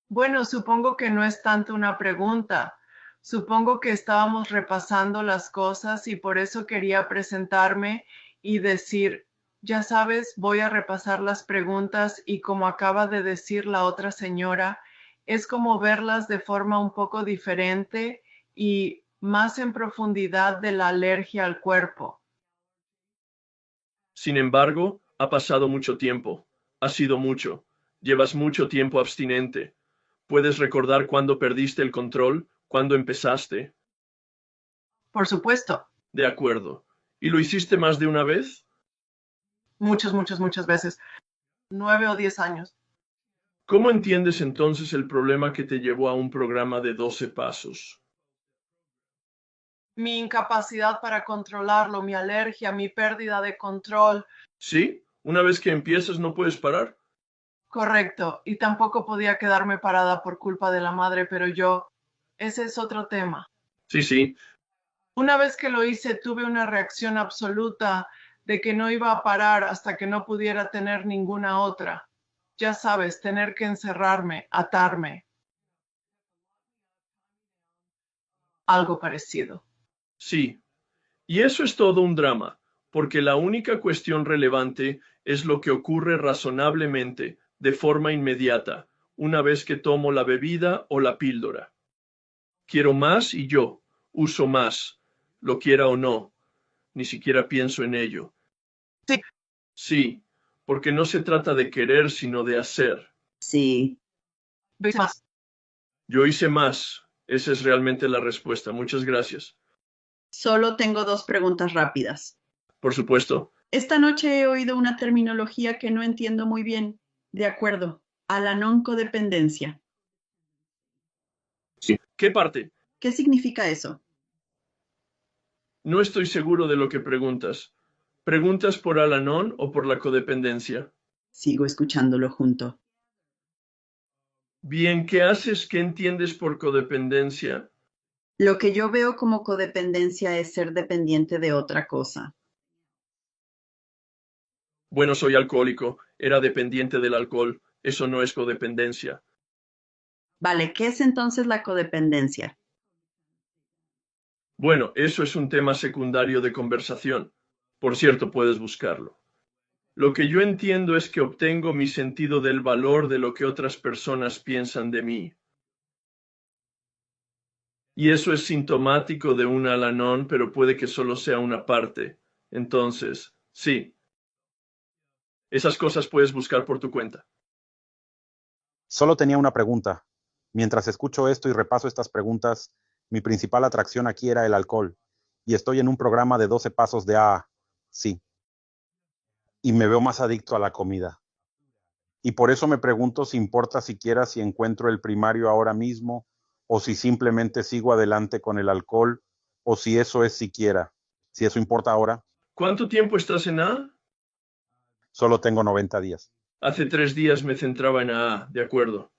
Bueno, supongo que no es tanto una pregunta. Supongo que estábamos repasando las cosas y por eso quería presentarme y decir, ya sabes, voy a repasar las preguntas y como acaba de decir la otra señora, es como verlas de forma un poco diferente y más en profundidad de la alergia al cuerpo. Sin embargo, ha pasado mucho tiempo. Ha sido mucho. Llevas mucho tiempo abstinente. ¿Puedes recordar cuándo perdiste el control? ¿Cuándo empezaste? Por supuesto. De acuerdo. ¿Y lo hiciste más de una vez? Muchas veces. 9 o 10 años. ¿Cómo entiendes entonces el problema que te llevó a un programa de 12 pasos? Mi incapacidad para controlarlo, mi alergia, mi pérdida de control. ¿Sí? ¿Una vez que empiezas no puedes parar? Correcto. Y tampoco podía quedarme parada por culpa de la madre, pero ese es otro tema. Sí. Una vez que lo hice, tuve una reacción absoluta de que no iba a parar hasta que no pudiera tener ninguna otra. Ya sabes, tener que encerrarme, atarme. Algo parecido. Sí. Y eso es todo un drama, porque la única cuestión relevante es lo que ocurre razonablemente, de forma inmediata, una vez que tomo la bebida o la píldora. Quiero más y yo uso más, lo quiera o no, ni siquiera pienso en ello. Sí. Sí, porque no se trata de querer, sino de hacer. Sí. Más. Yo hice más. Esa es realmente la respuesta. Muchas gracias. Solo tengo 2 preguntas rápidas. Por supuesto. Esta noche he oído una terminología que no entiendo muy bien. De acuerdo, a la non-codependencia. Sí. ¿Qué parte? ¿Qué significa eso? No estoy seguro de lo que preguntas. ¿Preguntas por Al-Anon o por la codependencia? Sigo escuchándolo junto. Bien, ¿qué haces? ¿Qué entiendes por codependencia? Lo que yo veo como codependencia es ser dependiente de otra cosa. Bueno, soy alcohólico. Era dependiente del alcohol. Eso no es codependencia. Vale, ¿qué es entonces la codependencia? Bueno, eso es un tema secundario de conversación. Por cierto, puedes buscarlo. Lo que yo entiendo es que obtengo mi sentido del valor de lo que otras personas piensan de mí. Y eso es sintomático de un Al-Anon, pero puede que solo sea una parte. Entonces, sí. Esas cosas puedes buscar por tu cuenta. Solo tenía una pregunta. Mientras escucho esto y repaso estas preguntas, mi principal atracción aquí era el alcohol. Y estoy en un programa de 12 pasos de AA. Sí. Y me veo más adicto a la comida. Y por eso me pregunto si importa siquiera si encuentro el primario ahora mismo, o si simplemente sigo adelante con el alcohol, o si eso es siquiera. Si eso importa ahora. ¿Cuánto tiempo estás en AA? Solo tengo 90 días. Hace 3 días me centraba en AA, de acuerdo.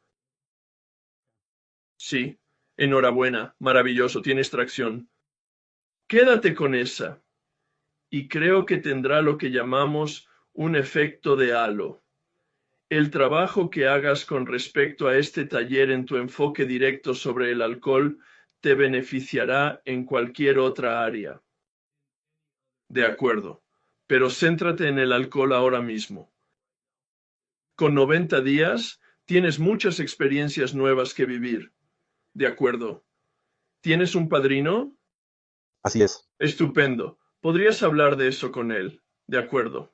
Sí, enhorabuena, maravilloso, tienes tracción. Quédate con esa. Y creo que tendrá lo que llamamos un efecto de halo. El trabajo que hagas con respecto a este taller en tu enfoque directo sobre el alcohol te beneficiará en cualquier otra área. De acuerdo, pero céntrate en el alcohol ahora mismo. Con 90 días tienes muchas experiencias nuevas que vivir. De acuerdo. ¿Tienes un padrino? Así es. Estupendo. ¿Podrías hablar de eso con él? De acuerdo.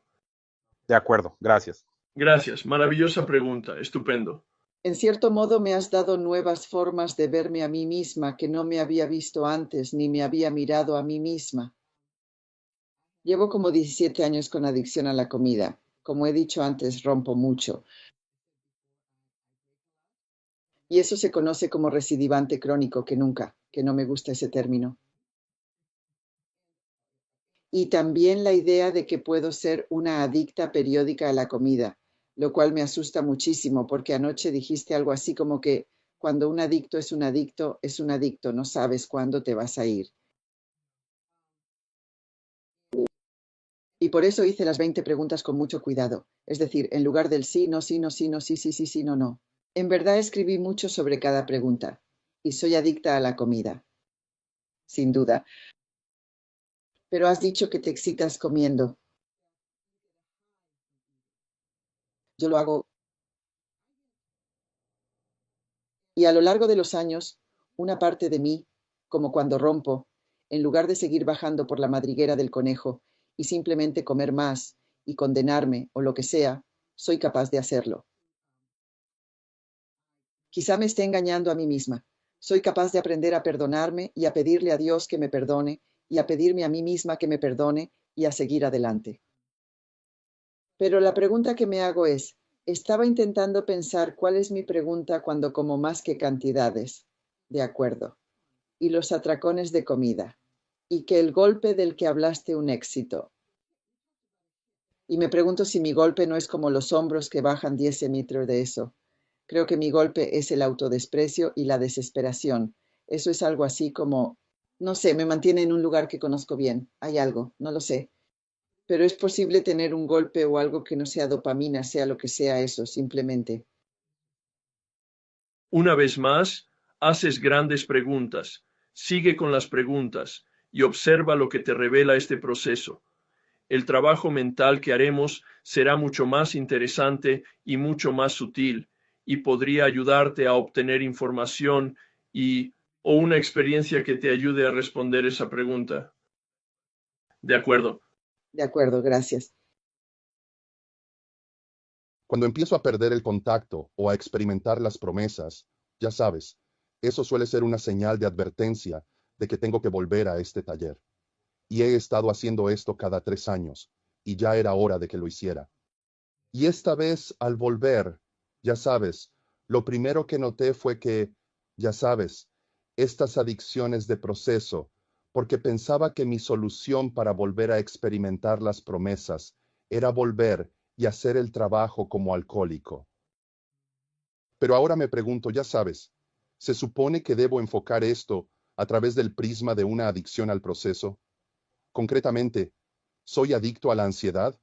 De acuerdo, gracias. Gracias. Maravillosa pregunta. Estupendo. En cierto modo me has dado nuevas formas de verme a mí misma que no me había visto antes ni me había mirado a mí misma. Llevo como 17 años con adicción a la comida. Como he dicho antes, rompo mucho. Y eso se conoce como recidivante crónico, que no me gusta ese término. Y también la idea de que puedo ser una adicta periódica a la comida, lo cual me asusta muchísimo porque anoche dijiste algo así como que cuando un adicto es un adicto, no sabes cuándo te vas a ir. Y por eso hice las 20 preguntas con mucho cuidado, es decir, en lugar del sí, no, sí, no, sí, no, sí, sí, sí, sí, no, no. En verdad escribí mucho sobre cada pregunta, y soy adicta a la comida, sin duda. Pero has dicho que te excitas comiendo. Yo lo hago. Y a lo largo de los años, una parte de mí, como cuando rompo, en lugar de seguir bajando por la madriguera del conejo y simplemente comer más y condenarme o lo que sea, soy capaz de hacerlo. Quizá me esté engañando a mí misma. Soy capaz de aprender a perdonarme y a pedirle a Dios que me perdone y a pedirme a mí misma que me perdone y a seguir adelante. Pero la pregunta que me hago es, estaba intentando pensar cuál es mi pregunta cuando como más que cantidades. De acuerdo. Y los atracones de comida. Y que el golpe del que hablaste un éxito. Y me pregunto si mi golpe no es como los hombros que bajan 10 centímetros de eso. Creo que mi golpe es el autodesprecio y la desesperación. Eso es algo así como, no sé, me mantiene en un lugar que conozco bien. Hay algo, no lo sé. Pero es posible tener un golpe o algo que no sea dopamina, sea lo que sea eso, simplemente. Una vez más, haces grandes preguntas. Sigue con las preguntas y observa lo que te revela este proceso. El trabajo mental que haremos será mucho más interesante y mucho más sutil, y podría ayudarte a obtener información o una experiencia que te ayude a responder esa pregunta. De acuerdo. De acuerdo, gracias. Cuando empiezo a perder el contacto o a experimentar las promesas, ya sabes, eso suele ser una señal de advertencia de que tengo que volver a este taller. Y he estado haciendo esto cada 3 años, y ya era hora de que lo hiciera. Y esta vez, al volver, ya sabes, lo primero que noté fue que, ya sabes, estas adicciones de proceso, porque pensaba que mi solución para volver a experimentar las promesas era volver y hacer el trabajo como alcohólico. Pero ahora me pregunto, ya sabes, ¿se supone que debo enfocar esto a través del prisma de una adicción al proceso? Concretamente, ¿soy adicto a la ansiedad?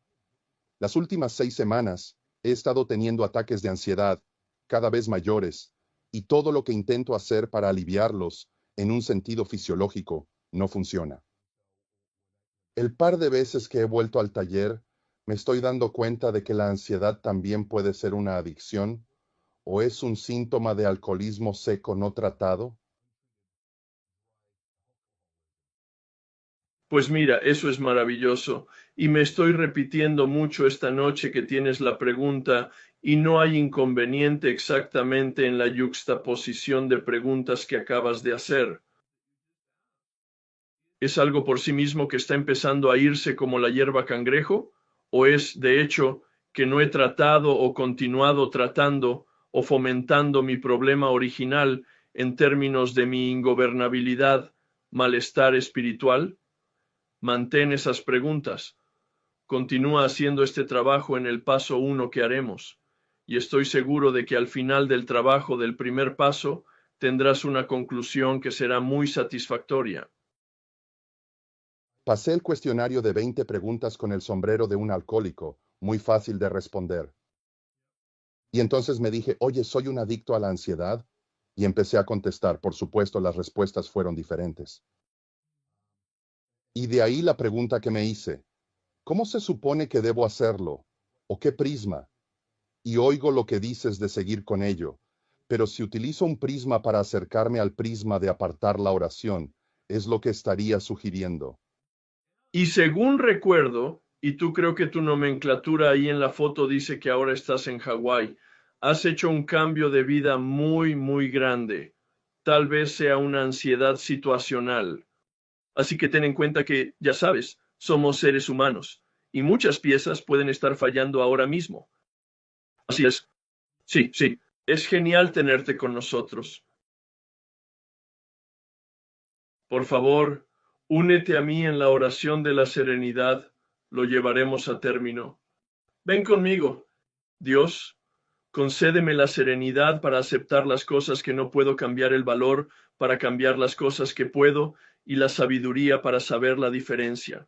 Las últimas 6 semanas he estado teniendo ataques de ansiedad cada vez mayores, y todo lo que intento hacer para aliviarlos en un sentido fisiológico no funciona. El par de veces que he vuelto al taller, me estoy dando cuenta de que la ansiedad también puede ser una adicción, o es un síntoma de alcoholismo seco no tratado. Pues mira, eso es maravilloso. Y me estoy repitiendo mucho esta noche que tienes la pregunta y no hay inconveniente exactamente en la yuxtaposición de preguntas que acabas de hacer. ¿Es algo por sí mismo que está empezando a irse como la hierba cangrejo? ¿O es, de hecho, que no he tratado o continuado tratando o fomentando mi problema original en términos de mi ingobernabilidad, malestar espiritual? Mantén esas preguntas. Continúa haciendo este trabajo en el paso 1 que haremos, y estoy seguro de que al final del trabajo del primer paso tendrás una conclusión que será muy satisfactoria. Pasé el cuestionario de 20 preguntas con el sombrero de un alcohólico, muy fácil de responder. Y entonces me dije, oye, ¿soy un adicto a la ansiedad? Y empecé a contestar. Por supuesto, las respuestas fueron diferentes. Y de ahí la pregunta que me hice, ¿cómo se supone que debo hacerlo? ¿O qué prisma? Y oigo lo que dices de seguir con ello, pero si utilizo un prisma para acercarme al prisma de apartar la oración, es lo que estaría sugiriendo. Y según recuerdo, y tú creo que tu nomenclatura ahí en la foto dice que ahora estás en Hawái, has hecho un cambio de vida muy, muy grande. Tal vez sea una ansiedad situacional. Así que ten en cuenta que, ya sabes, somos seres humanos, y muchas piezas pueden estar fallando ahora mismo. Así es. Sí, sí, es genial tenerte con nosotros. Por favor, únete a mí en la oración de la serenidad, lo llevaremos a término. Ven conmigo. Dios, concédeme la serenidad para aceptar las cosas que no puedo cambiar, el valor para cambiar las cosas que puedo y la sabiduría para saber la diferencia.